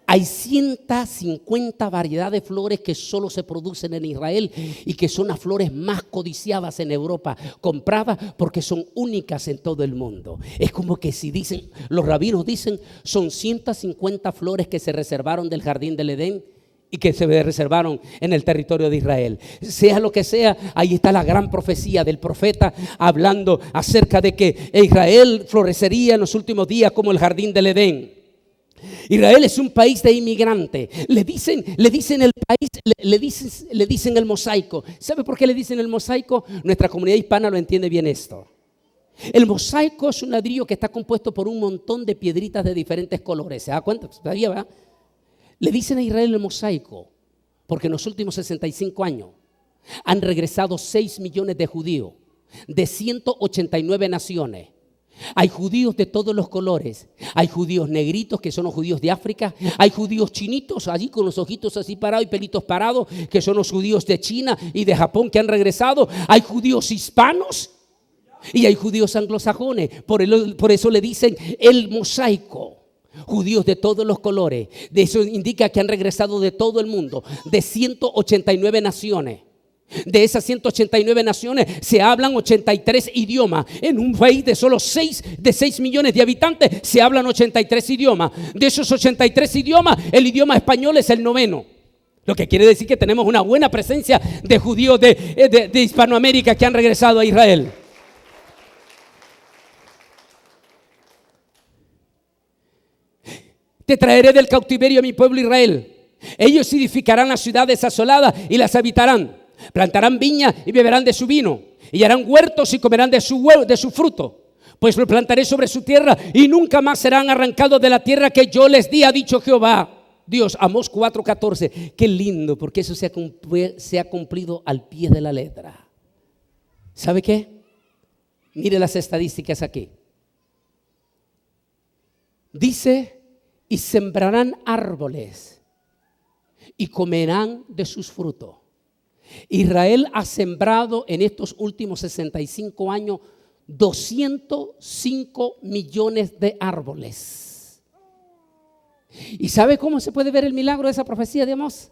Hay 150 variedades de flores que solo se producen en Israel y que son las flores más codiciadas en Europa, compradas porque son únicas en todo el mundo. Es como que si dicen, los rabinos dicen, son 150 flores que se reservaron del jardín del Edén y que se reservaron en el territorio de Israel. Sea lo que sea, ahí está la gran profecía del profeta hablando acerca de que Israel florecería en los últimos días como el jardín del Edén. Israel es un país de inmigrantes. Le dicen el país, le dicen el mosaico. ¿Sabe por qué le dicen el mosaico? Nuestra comunidad hispana lo entiende bien esto. El mosaico es un ladrillo que está compuesto por un montón de piedritas de diferentes colores. ¿Se da cuenta? ¿Sabía, verdad? Le dicen a Israel el mosaico porque en los últimos 65 años han regresado 6 millones de judíos de 189 naciones. Hay judíos de todos los colores. Hay judíos negritos, que son los judíos de África. Hay judíos chinitos, allí con los ojitos así parados y pelitos parados, que son los judíos de China y de Japón que han regresado. Hay judíos hispanos y hay judíos anglosajones. Por eso le dicen el mosaico. Judíos de todos los colores. De eso indica que han regresado de todo el mundo, de 189 naciones. De esas 189 naciones se hablan 83 idiomas. En un país de solo 6 millones de habitantes se hablan 83 idiomas. De esos 83 idiomas, el idioma español es el 9º. Lo que quiere decir que tenemos una buena presencia de judíos de Hispanoamérica que han regresado a Israel. Te traeré del cautiverio a mi pueblo Israel. Ellos edificarán las ciudades asoladas y las habitarán. Plantarán viña y beberán de su vino. Y harán huertos y comerán de su fruto. Pues lo plantaré sobre su tierra y nunca más serán arrancados de la tierra que yo les di, ha dicho Jehová Dios. Amós 4:14. Qué lindo, porque eso se ha cumplido al pie de la letra. ¿Sabe qué? Mire las estadísticas aquí. Dice: y sembrarán árboles y comerán de sus frutos. Israel ha sembrado en estos últimos 65 años 205 millones de árboles. ¿Y sabe cómo se puede ver el milagro de esa profecía de Amós?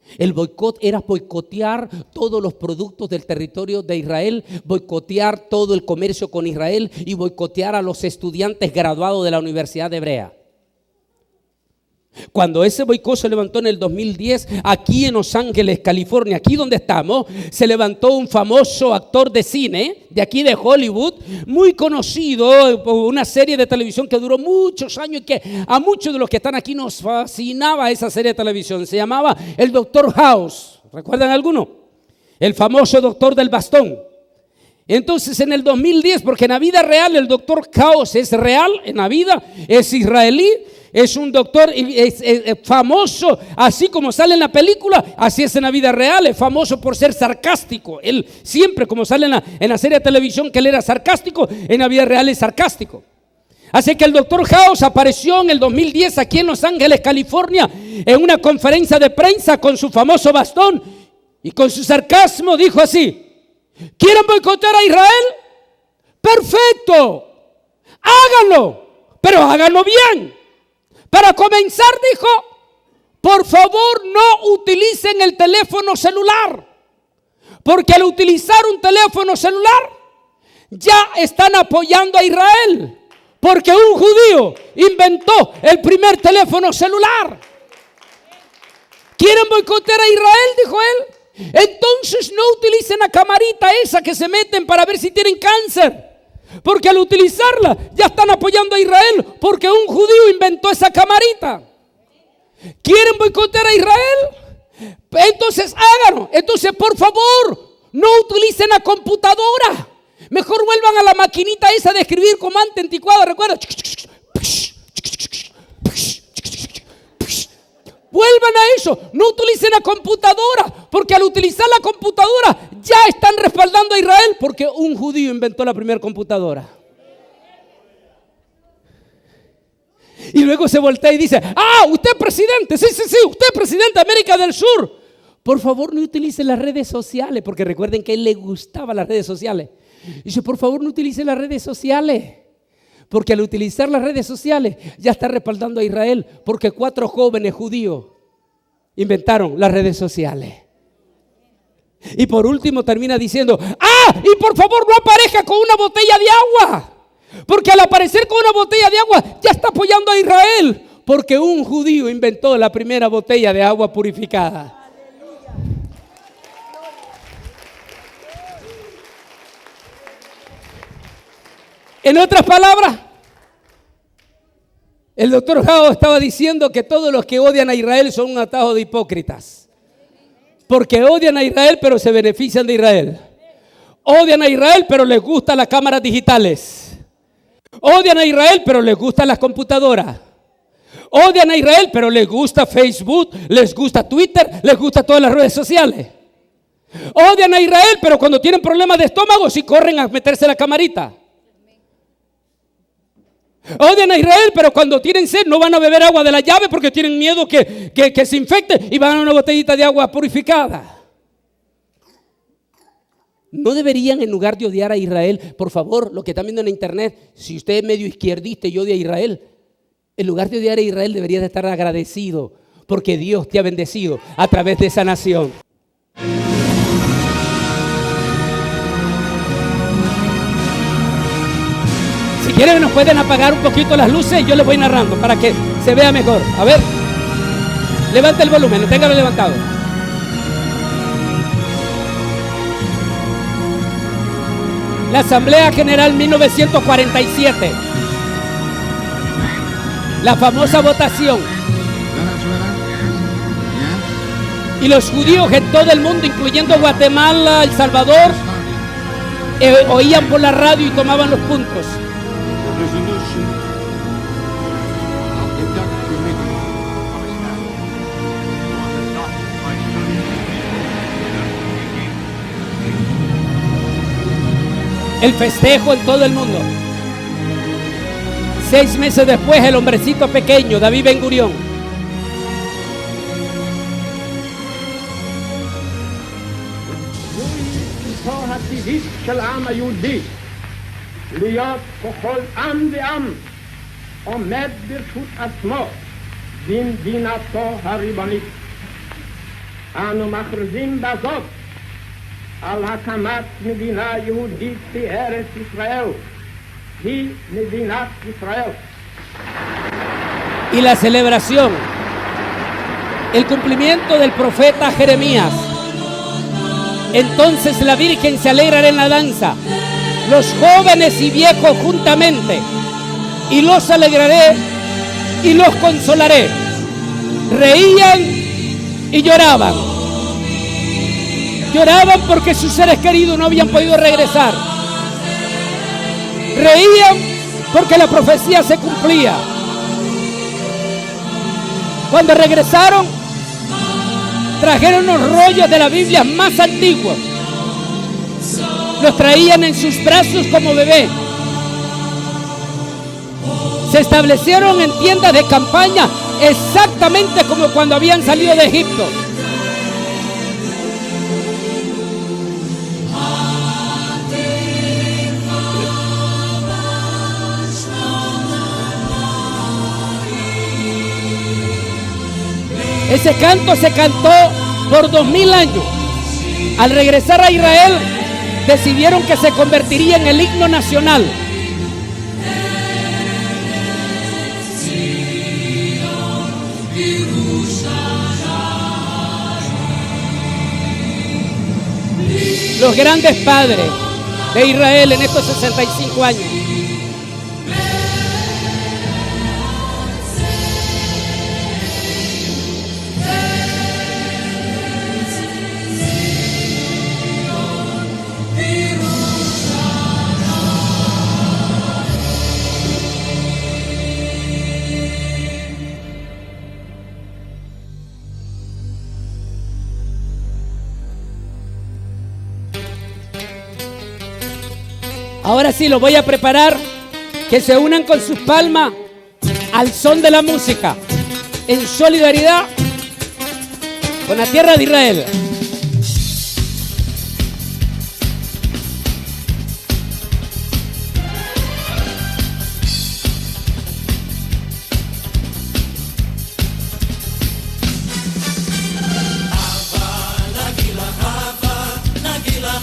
El boicot era boicotear todos los productos del territorio de Israel, boicotear todo el comercio con Israel y boicotear a los estudiantes graduados de la Universidad Hebrea. Cuando ese boicot se levantó en el 2010, aquí en Los Ángeles, California, aquí donde estamos, se levantó un famoso actor de cine, de aquí de Hollywood, muy conocido por una serie de televisión que duró muchos años y que a muchos de los que están aquí nos fascinaba esa serie de televisión. Se llamaba el Dr. House. ¿Recuerdan alguno? El famoso doctor del bastón. Entonces en el 2010, porque en la vida real el Dr. House es real, en la vida es israelí. Es un doctor famoso, así como sale en la película, así es en la vida real. Es famoso por ser sarcástico. Él siempre, como sale en la serie de televisión que él era sarcástico, en la vida real es sarcástico. Así que el Dr. House apareció en el 2010 aquí en Los Ángeles, California, en una conferencia de prensa con su famoso bastón y con su sarcasmo dijo así: ¿quieren boicotear a Israel? Perfecto, háganlo, pero háganlo bien. Para comenzar, dijo, por favor no utilicen el teléfono celular, porque al utilizar un teléfono celular ya están apoyando a Israel, porque un judío inventó el primer teléfono celular. ¿Quieren boicotear a Israel?, dijo él. Entonces no utilicen la camarita esa que se meten para ver si tienen cáncer. Porque al utilizarla ya están apoyando a Israel, porque un judío inventó esa camarita. ¿Quieren boicotear a Israel? Entonces háganlo. Entonces, por favor, no utilicen la computadora. Mejor vuelvan a la maquinita esa de escribir comando anticuado. ¿Recuerdan? Vuelvan a eso. No utilicen la computadora, porque al utilizar la computadora ya están respaldando a Israel, porque un judío inventó la primera computadora. Y luego se voltea y dice: usted es presidente. Sí, usted es presidente de América del Sur. Por favor, no utilice las redes sociales, porque recuerden que a él le gustaban las redes sociales. Dice: por favor, no utilice las redes sociales, porque al utilizar las redes sociales ya está respaldando a Israel, porque 4 jóvenes judíos inventaron las redes sociales. Y por último termina diciendo: y por favor no aparezca con una botella de agua, porque al aparecer con una botella de agua ya está apoyando a Israel, porque un judío inventó la primera botella de agua purificada. En otras palabras, el doctor House estaba diciendo que todos los que odian a Israel son un atajo de hipócritas, porque odian a Israel pero se benefician de Israel. Odian a Israel pero les gustan las cámaras digitales. Odian a Israel pero les gustan las computadoras. Odian a Israel pero les gusta Facebook, les gusta Twitter, les gusta todas las redes sociales. Odian a Israel pero cuando tienen problemas de estómago sí corren a meterse la camarita. Odian a Israel, pero cuando tienen sed no van a beber agua de la llave porque tienen miedo que se infecte y van a una botellita de agua purificada. No deberían, en lugar de odiar a Israel, por favor, lo que están viendo en internet, si usted es medio izquierdista y odia a Israel, en lugar de odiar a Israel deberías de estar agradecido porque Dios te ha bendecido a través de esa nación. Si quieren nos pueden apagar un poquito las luces y yo les voy narrando para que se vea mejor. A ver, levante el volumen, téngalo levantado. La Asamblea General 1947. La famosa votación. Y los judíos en todo el mundo, incluyendo Guatemala, El Salvador, oían por la radio y tomaban los puntos. El festejo en todo el mundo. 6 meses después, el hombrecito pequeño, David Ben Gurión, אנו מכריזים בזאת על הקמת מדינה יהודית בארץ ישראל, היא מדינת ישראל. Y la celebración, el cumplimiento del profeta Jeremías. Entonces la Virgen se alegrará en la danza, los jóvenes y viejos juntamente, y los alegraré y los consolaré. Reían y lloraban. Lloraban porque sus seres queridos no habían podido regresar. Reían porque la profecía se cumplía. Cuando regresaron, trajeron los rollos de la Biblia más antiguos. Los traían en sus brazos como bebé. Se establecieron en tiendas de campaña exactamente como cuando habían salido de Egipto. Ese canto se cantó por 2000 años. Al regresar a Israel, decidieron que se convertiría en el himno nacional. Los grandes padres de Israel en estos 65 años. Ahora sí, los voy a preparar que se unan con sus palmas al son de la música, en solidaridad con la tierra de Israel. Nagila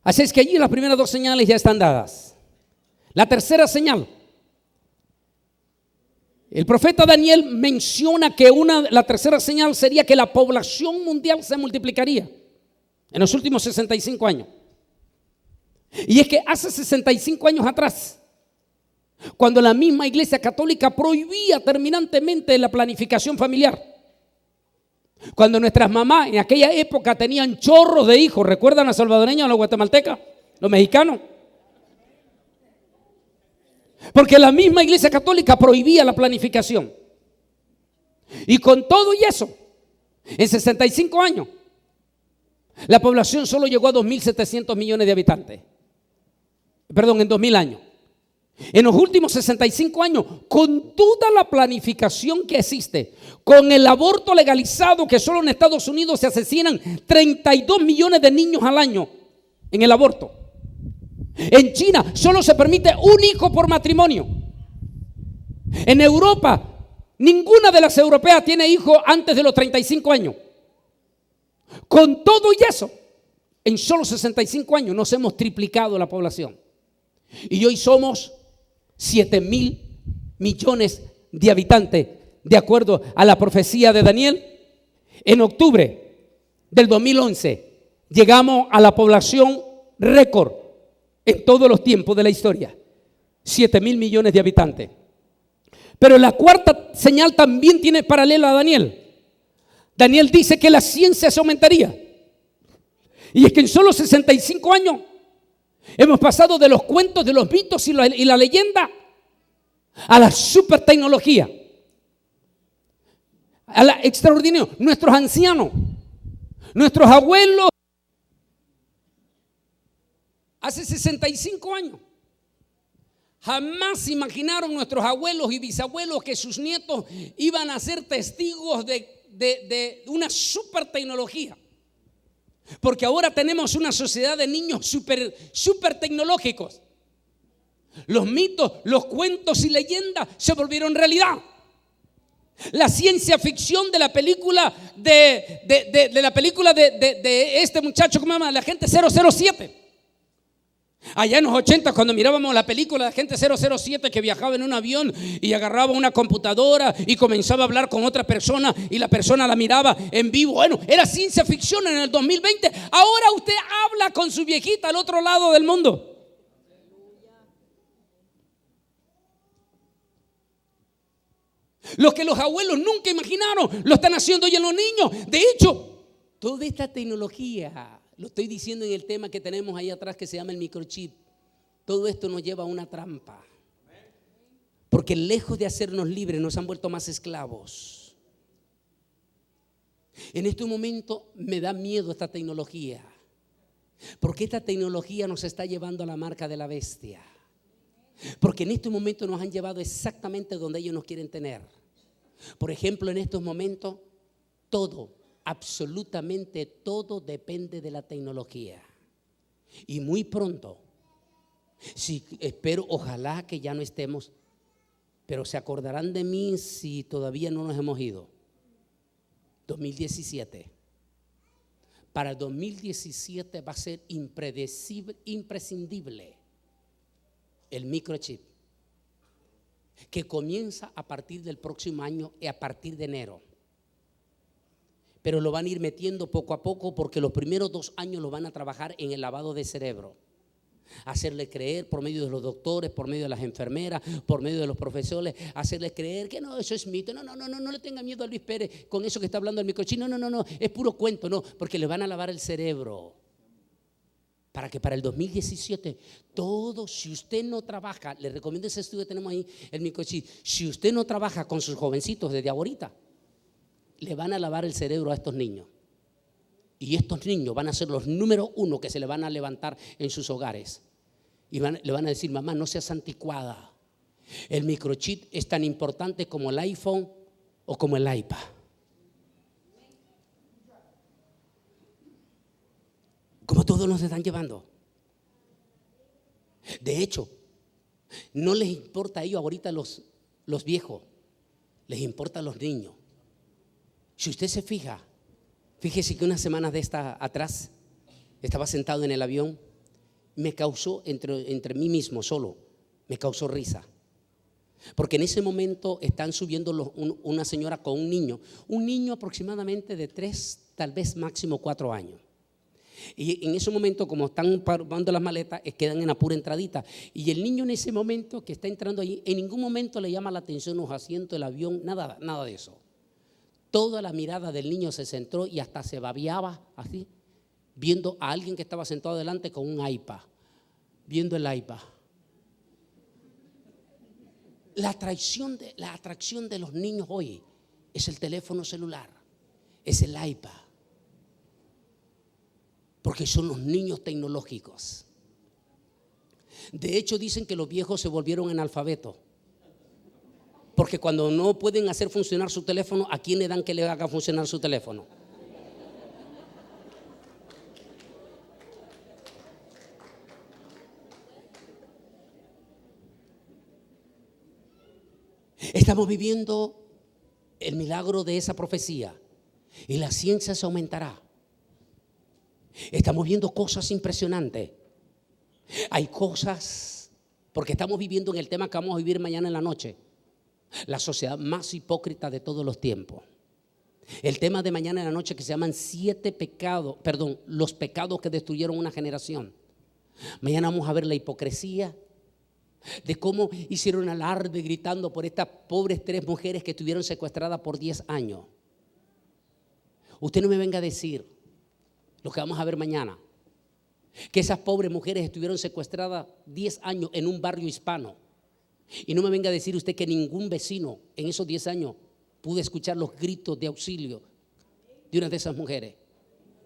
Así es que allí las primeras dos señales ya están dadas. La tercera señal. El profeta Daniel menciona que la tercera señal sería que la población mundial se multiplicaría en los últimos 65 años. Y es que hace 65 años atrás, cuando la misma Iglesia Católica prohibía terminantemente la planificación familiar, cuando nuestras mamás en aquella época tenían chorros de hijos, ¿recuerdan a los salvadoreños, a los guatemaltecas, los mexicanos? Porque la misma Iglesia Católica prohibía la planificación. Y con todo y eso, en 65 años, la población solo llegó a 2.700 millones de habitantes. Perdón, en 2.000 años. En los últimos 65 años, con toda la planificación que existe, con el aborto legalizado, que solo en Estados Unidos se asesinan 32 millones de niños al año en el aborto. En China solo se permite un hijo por matrimonio. En Europa, ninguna de las europeas tiene hijos antes de los 35 años. Con todo y eso, en solo 65 años nos hemos triplicado la población. Y hoy somos 7.000 millones de habitantes, de acuerdo a la profecía de Daniel. En octubre del 2011 llegamos a la población récord en todos los tiempos de la historia, 7.000 millones de habitantes. Pero la cuarta señal también tiene paralela a Daniel. Daniel dice que la ciencia se aumentaría. Y es que en solo 65 años hemos pasado de los cuentos, de los mitos y la leyenda a la super tecnología, a la extraordinaria. Nuestros ancianos, nuestros abuelos, hace 65 años, jamás imaginaron nuestros abuelos y bisabuelos que sus nietos iban a ser testigos de una super tecnología. Porque ahora tenemos una sociedad de niños super tecnológicos. Los mitos, los cuentos y leyendas se volvieron realidad. La ciencia ficción de la película de este muchacho, ¿cómo se llama? La Agente 007. Allá en los 80, cuando mirábamos la película de Agente 007, que viajaba en un avión y agarraba una computadora y comenzaba a hablar con otra persona y la persona la miraba en vivo. Bueno, era ciencia ficción en el 2020. Ahora usted habla con su viejita al otro lado del mundo. Lo que los abuelos nunca imaginaron, lo están haciendo hoy en los niños. De hecho, toda esta tecnología, lo estoy diciendo en el tema que tenemos ahí atrás que se llama el microchip, todo esto nos lleva a una trampa. Porque lejos de hacernos libres nos han vuelto más esclavos. En este momento me da miedo esta tecnología, porque esta tecnología nos está llevando a la marca de la bestia. Porque en este momento nos han llevado exactamente donde ellos nos quieren tener. Por ejemplo, en estos momentos todo, absolutamente todo depende de la tecnología. Y muy pronto, espero, ojalá que ya no estemos, pero se acordarán de mí si todavía no nos hemos ido. 2017. Para el 2017 va a ser imprescindible el microchip, que comienza a partir del próximo año y a partir de enero. Pero lo van a ir metiendo poco a poco, porque los primeros 2 años lo van a trabajar en el lavado de cerebro. Hacerle creer por medio de los doctores, por medio de las enfermeras, por medio de los profesores, hacerles creer que no, eso es mito. No le tenga miedo a Luis Pérez con eso que está hablando del microchip. No, es puro cuento, no, porque le van a lavar el cerebro. Para que para el 2017 todo, si usted no trabaja, le recomiendo ese estudio que tenemos ahí, el microchip. Si usted no trabaja con sus jovencitos desde ahorita, le van a lavar el cerebro a estos niños. Y estos niños van a ser los número 1 que se le van a levantar en sus hogares. Y le van a decir: mamá, no seas anticuada. El microchip es tan importante como el iPhone o como el iPad. Como todos nos están llevando. De hecho, no les importa a ellos ahorita los viejos, les importa a los niños. Si usted se fija, fíjese que unas semanas de esta atrás estaba sentado en el avión me causó, entre mí mismo solo, me causó risa. Porque en ese momento están subiendo una señora con un niño aproximadamente de 3, tal vez máximo 4 años. Y en ese momento, como están parando las maletas, quedan en la pura entradita. Y el niño en ese momento que está entrando ahí, en ningún momento le llama la atención los asientos, el avión, nada de eso. Toda la mirada del niño se centró y hasta se babeaba así, viendo a alguien que estaba sentado delante con un iPad, viendo el iPad. La atracción de los niños hoy es el teléfono celular, es el iPad, porque son los niños tecnológicos. De hecho, dicen que los viejos se volvieron analfabetos, porque cuando no pueden hacer funcionar su teléfono, ¿a quién le dan que le haga funcionar su teléfono? Estamos viviendo el milagro de esa profecía y la ciencia se aumentará. Estamos viendo cosas impresionantes. Hay cosas, porque estamos viviendo en el tema que vamos a vivir mañana en la noche, la sociedad más hipócrita de todos los tiempos. El tema de mañana en la noche que se llaman los pecados que destruyeron una generación. Mañana vamos a ver la hipocresía, de cómo hicieron alarde gritando por estas pobres 3 mujeres que estuvieron secuestradas por 10 años. Usted no me venga a decir lo que vamos a ver mañana, que esas pobres mujeres estuvieron secuestradas 10 años en un barrio hispano, y no me venga a decir usted que ningún vecino en esos 10 años pudo escuchar los gritos de auxilio de una de esas mujeres.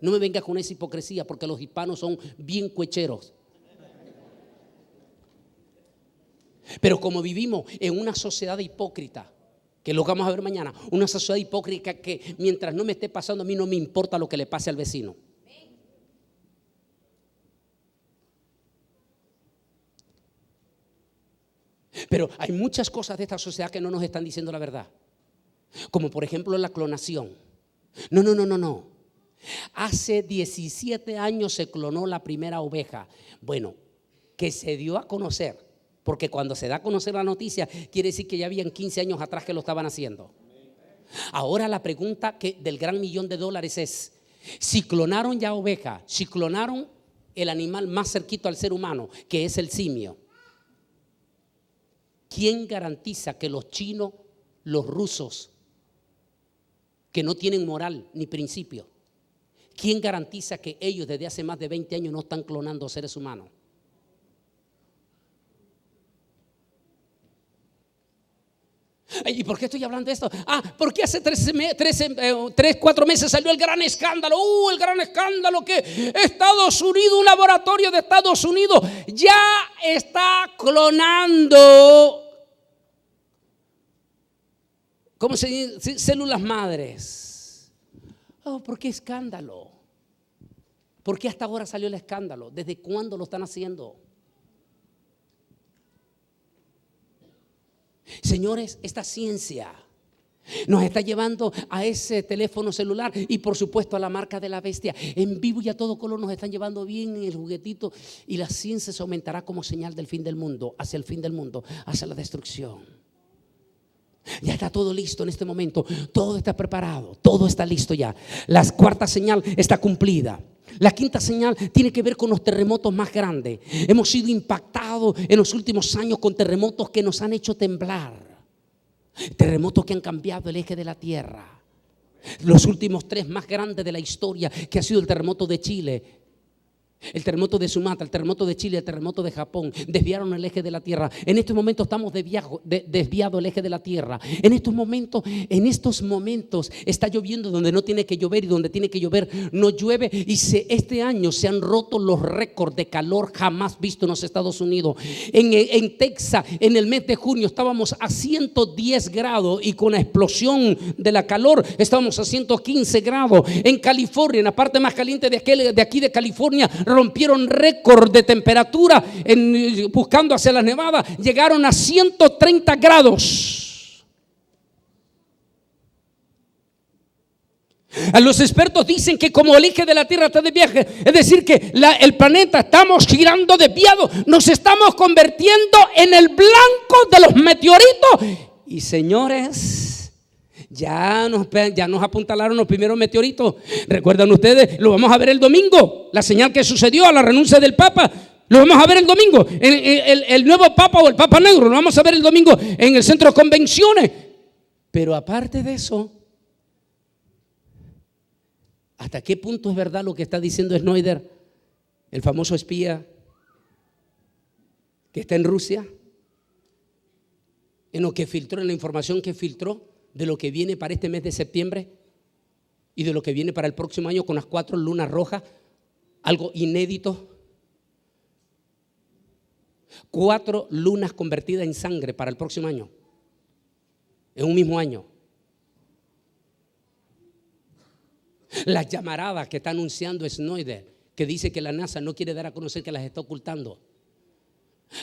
No me venga con esa hipocresía, porque los hispanos son bien cuecheros. Pero como vivimos en una sociedad hipócrita, que lo vamos a ver mañana, una sociedad hipócrita que mientras no me esté pasando a mí no me importa lo que le pase al vecino. Pero hay muchas cosas de esta sociedad que no nos están diciendo la verdad, como por ejemplo la clonación. No. Hace 17 años se clonó la primera oveja. Bueno, que se dio a conocer. Porque cuando se da a conocer la noticia, quiere decir que ya habían 15 años atrás que lo estaban haciendo. Ahora la pregunta del gran $1.000.000 es: si clonaron ya oveja, si clonaron el animal más cerquito al ser humano, que es el simio, ¿quién garantiza que los chinos, los rusos, que no tienen moral ni principio, quién garantiza que ellos desde hace más de 20 años no están clonando seres humanos? ¿Y por qué estoy hablando de esto? Porque hace 4 meses salió el gran escándalo. El gran escándalo que Estados Unidos, un laboratorio de Estados Unidos, ya está clonando, ¿cómo se dice? Células madres. ¿Por qué escándalo? ¿Por qué hasta ahora salió el escándalo? ¿Desde cuándo lo están haciendo? Señores, esta ciencia nos está llevando a ese teléfono celular y por supuesto a la marca de la bestia. En vivo y a todo color nos están llevando bien en el juguetito, y la ciencia se aumentará como señal del fin del mundo, hacia el fin del mundo, hacia la destrucción. Ya está todo listo en este momento, todo está preparado, todo está listo ya. La 4ª señal está cumplida. La 5ª señal tiene que ver con los terremotos más grandes. Hemos sido impactados en los últimos años con terremotos que nos han hecho temblar. Terremotos que han cambiado el eje de la tierra. Los últimos 3 más grandes de la historia, que ha sido el terremoto de Chile, el terremoto de Sumatra, el terremoto de Chile, el terremoto de Japón, desviaron el eje de la tierra. En estos momentos estamos desviado el eje de la tierra. En estos momentos está lloviendo donde no tiene que llover, y donde tiene que llover no llueve. Y este año se han roto los récords de calor jamás visto en los Estados Unidos. En Texas, en el mes de junio, estábamos a 110 grados, y con la explosión de la calor estábamos a 115 grados. En California, en la parte más caliente de aquí de California, rompieron récord de temperatura buscando hacia las nevadas, llegaron a 130 grados. A los expertos dicen que como el eje de la Tierra está desviado, es decir que el planeta estamos girando desviado, nos estamos convirtiendo en el blanco de los meteoritos. Y señores, ya nos apuntalaron los primeros meteoritos. ¿Recuerdan ustedes? Lo vamos a ver el domingo, la señal que sucedió a la renuncia del Papa. Lo vamos a ver el domingo, el nuevo Papa o el Papa Negro, lo vamos a ver el domingo en el centro de convenciones. Pero aparte de eso, ¿hasta qué punto es verdad lo que está diciendo Schneider, el famoso espía que está en Rusia? En lo que filtró, en la información que filtró de lo que viene para este mes de septiembre y de lo que viene para el próximo año con las 4 lunas rojas, algo inédito. 4 lunas convertidas en sangre para el próximo año, en un mismo año. Las llamaradas que está anunciando Schneider, que dice que la NASA no quiere dar a conocer, que las está ocultando.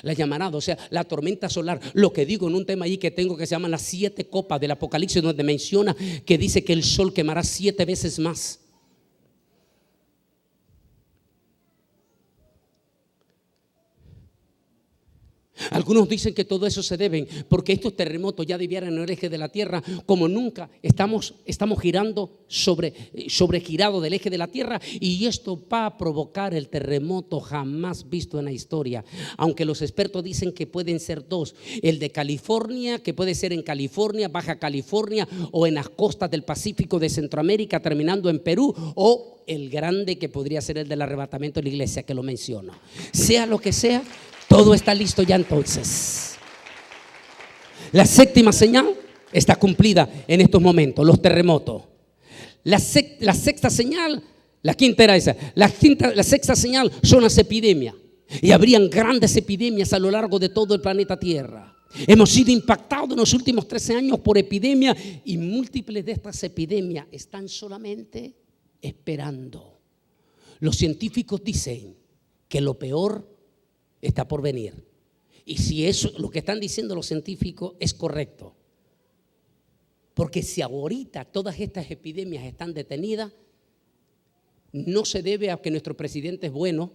Las llamaradas, o sea, la tormenta solar. Lo que digo en un tema ahí que tengo que se llama las 7 copas del Apocalipsis, donde menciona que dice que el sol quemará 7 veces más. Algunos dicen que todo eso se debe porque estos terremotos ya debieran en el eje de la Tierra, como nunca estamos girando sobregirado del eje de la Tierra, y esto va a provocar el terremoto jamás visto en la historia. Aunque los expertos dicen que pueden ser 2, el de California, que puede ser en California, Baja California, o en las costas del Pacífico de Centroamérica, terminando en Perú, o el grande que podría ser el del arrebatamiento de la iglesia, que lo menciono. Sea lo que sea, todo está listo ya entonces. La 7ª señal está cumplida en estos momentos, los terremotos. La 6ª señal, la 5ª era esa. La 6ª señal son las epidemias. Y habrían grandes epidemias a lo largo de todo el planeta Tierra. Hemos sido impactados en los últimos 13 años por epidemias, y múltiples de estas epidemias están solamente esperando. Los científicos dicen que lo peor está por venir. Y si eso, lo que están diciendo los científicos, es correcto, porque si ahorita todas estas epidemias están detenidas, no se debe a que nuestro presidente es bueno,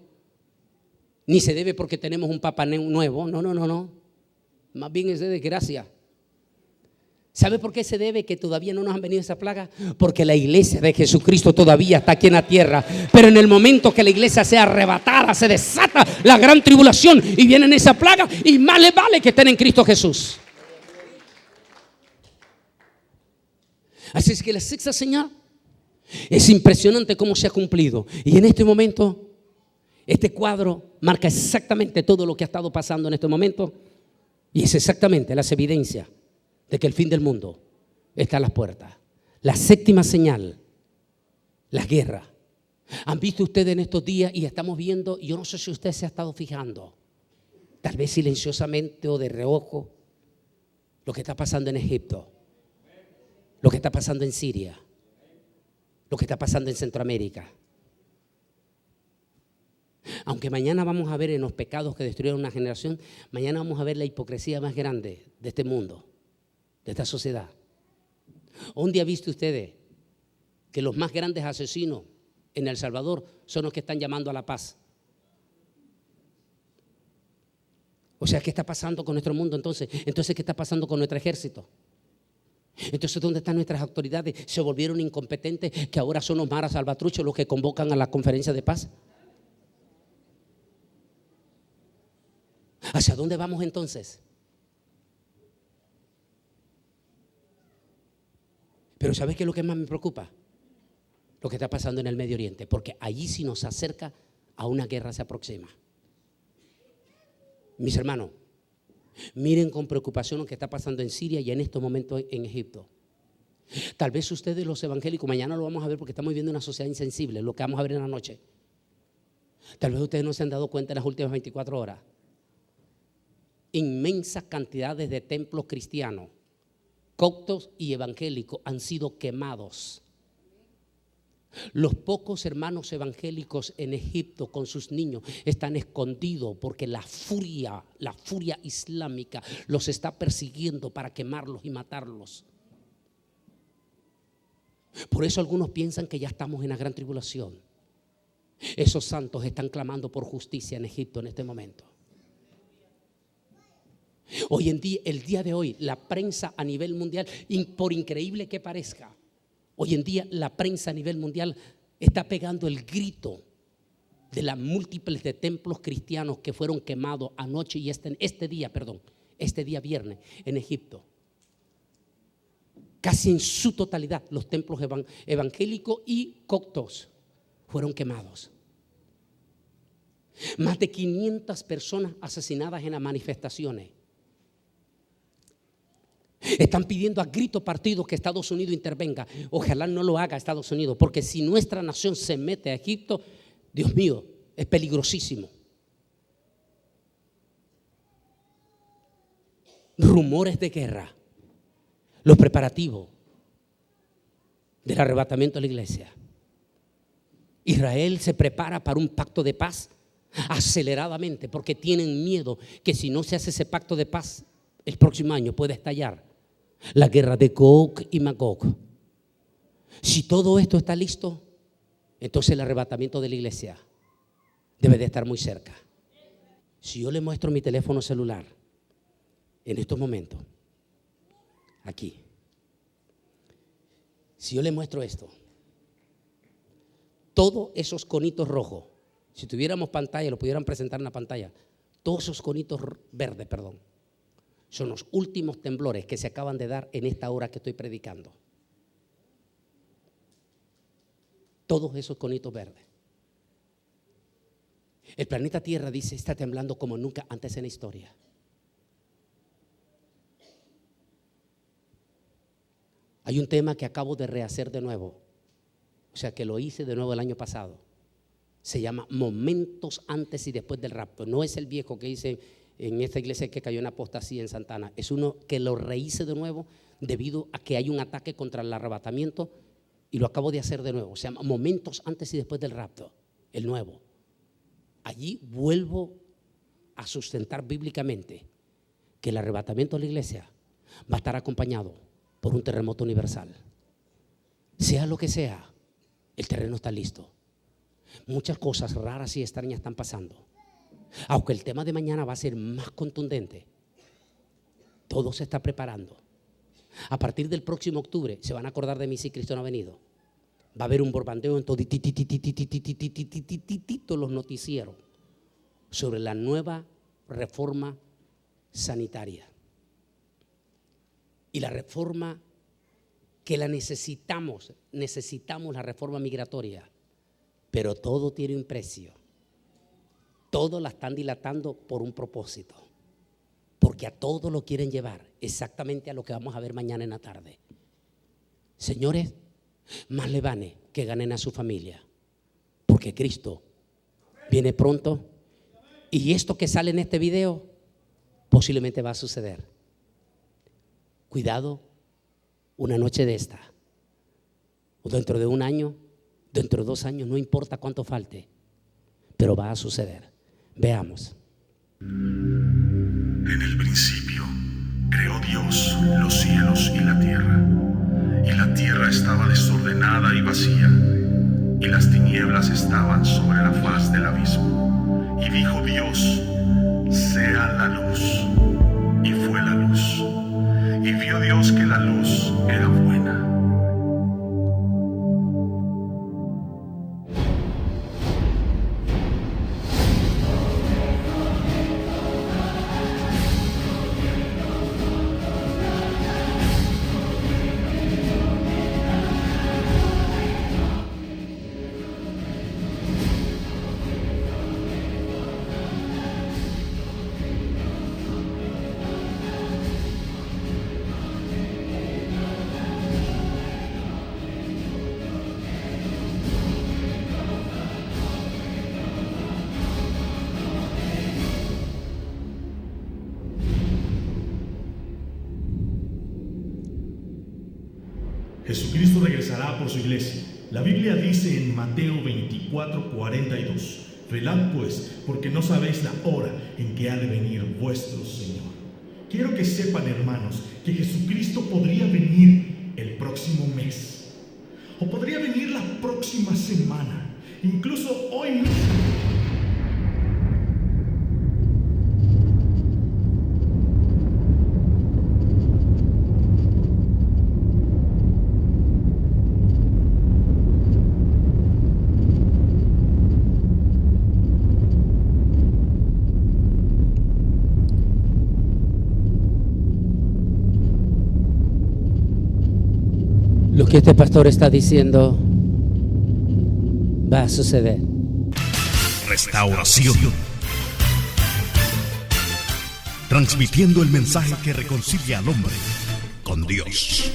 ni se debe porque tenemos un papa nuevo, no, más bien es de desgracia. ¿Sabe por qué se debe que todavía no nos han venido esa plaga? Porque la iglesia de Jesucristo todavía está aquí en la tierra. Pero en el momento que la iglesia sea arrebatada, se desata la gran tribulación y viene esa plaga, y más le vale que estén en Cristo Jesús. Así es que la 6ª señal es impresionante cómo se ha cumplido. Y en este momento, este cuadro marca exactamente todo lo que ha estado pasando en este momento, y es exactamente las evidencias de que el fin del mundo está a las puertas. La 7ª señal, las guerras. ¿Han visto ustedes en estos días? Y estamos viendo, yo no sé si usted se ha estado fijando, tal vez silenciosamente o de reojo, lo que está pasando en Egipto, lo que está pasando en Siria, lo que está pasando en Centroamérica. Aunque mañana vamos a ver en los pecados que destruyeron una generación, mañana vamos a ver la hipocresía más grande de este mundo, de esta sociedad. ¿Dónde ha visto ustedes que los más grandes asesinos en El Salvador son los que están llamando a la paz? O sea, ¿qué está pasando con nuestro mundo entonces? Entonces, ¿qué está pasando con nuestro ejército? Entonces, ¿dónde están nuestras autoridades? ¿Se volvieron incompetentes que ahora son los maras salvatruchos los que convocan a la conferencia de paz? ¿Hacia dónde vamos entonces? Pero ¿sabes qué es lo que más me preocupa? Lo que está pasando en el Medio Oriente, porque allí sí nos acerca a una guerra, se aproxima. Mis hermanos, miren con preocupación lo que está pasando en Siria y en estos momentos en Egipto. Tal vez ustedes los evangélicos, mañana lo vamos a ver porque estamos viviendo una sociedad insensible, lo que vamos a ver en la noche. Tal vez ustedes no se han dado cuenta en las últimas 24 horas. Inmensas cantidades de templos cristianos, coptos y evangélicos han sido quemados. Los pocos hermanos evangélicos en Egipto con sus niños están escondidos porque la furia islámica los está persiguiendo para quemarlos y matarlos. Por eso algunos piensan que ya estamos en la gran tribulación. Esos santos están clamando por justicia en Egipto en este momento. Hoy en día, el día de hoy, la prensa a nivel mundial, por increíble que parezca, hoy en día la prensa a nivel mundial está pegando el grito de las múltiples de templos cristianos que fueron quemados anoche y este día viernes en Egipto. Casi en su totalidad los templos evangélicos y coptos fueron quemados. Más de 500 personas asesinadas en las manifestaciones. Están pidiendo a grito partido que Estados Unidos intervenga. Ojalá no lo haga Estados Unidos, porque si nuestra nación se mete a Egipto, Dios mío, es peligrosísimo. Rumores de guerra, los preparativos del arrebatamiento de la iglesia. Israel se prepara para un pacto de paz aceleradamente porque tienen miedo que si no se hace ese pacto de paz el próximo año puede estallar la guerra de Gog y Magog. Si todo esto está listo, entonces el arrebatamiento de la iglesia debe de estar muy cerca. Si yo le muestro mi teléfono celular en estos momentos, aquí, si yo le muestro esto, todos esos conitos rojos, si tuviéramos pantalla, lo pudieran presentar en la pantalla, todos esos conitos verdes, son los últimos temblores que se acaban de dar en esta hora que estoy predicando. Todos esos conitos verdes. El planeta Tierra, dice, está temblando como nunca antes en la historia. Hay un tema que acabo de rehacer de nuevo, o sea que lo hice de nuevo el año pasado. Se llama Momentos antes y después del rapto. No es el viejo que hice en esta iglesia que cayó en apostasía en Santana. Es uno que lo rehice de nuevo debido a que hay un ataque contra el arrebatamiento y lo acabo de hacer de nuevo. Se llama Momentos antes y después del rapto, el nuevo. Allí vuelvo a sustentar bíblicamente que el arrebatamiento de la iglesia va a estar acompañado por un terremoto universal. Sea lo que sea, el terreno está listo. Muchas cosas raras y extrañas están pasando. Aunque el tema de mañana va a ser más contundente, todo se está preparando. A partir del próximo octubre se van a acordar de mí si Cristo no ha venido. Va a haber un borbandeo en todos los noticieros sobre la nueva reforma sanitaria. Y la reforma que la necesitamos la reforma migratoria, pero todo tiene un precio. Todo la están dilatando por un propósito, porque a todo lo quieren llevar exactamente a lo que vamos a ver mañana en la tarde. Señores, más le vale que ganen a su familia, porque Cristo viene pronto y esto que sale en este video posiblemente va a suceder. Cuidado, una noche de esta, o dentro de un año, dentro de 2 años, no importa cuánto falte, pero va a suceder. Veamos. En el principio creó Dios los cielos y la tierra estaba desordenada y vacía, y las tinieblas estaban sobre la faz del abismo. Y dijo Dios: sea la luz, y fue la luz. Y vio Dios que la luz era buena. Jesucristo regresará por su iglesia. La Biblia dice en Mateo 24:42: velad pues, porque no sabéis la hora en que ha de venir vuestro Señor. Quiero que sepan, hermanos, que Jesucristo podría venir el próximo mes. O podría venir la próxima semana, incluso hoy mismo. Lo que este pastor está diciendo va a suceder. Restauración. Transmitiendo el mensaje que reconcilia al hombre con Dios.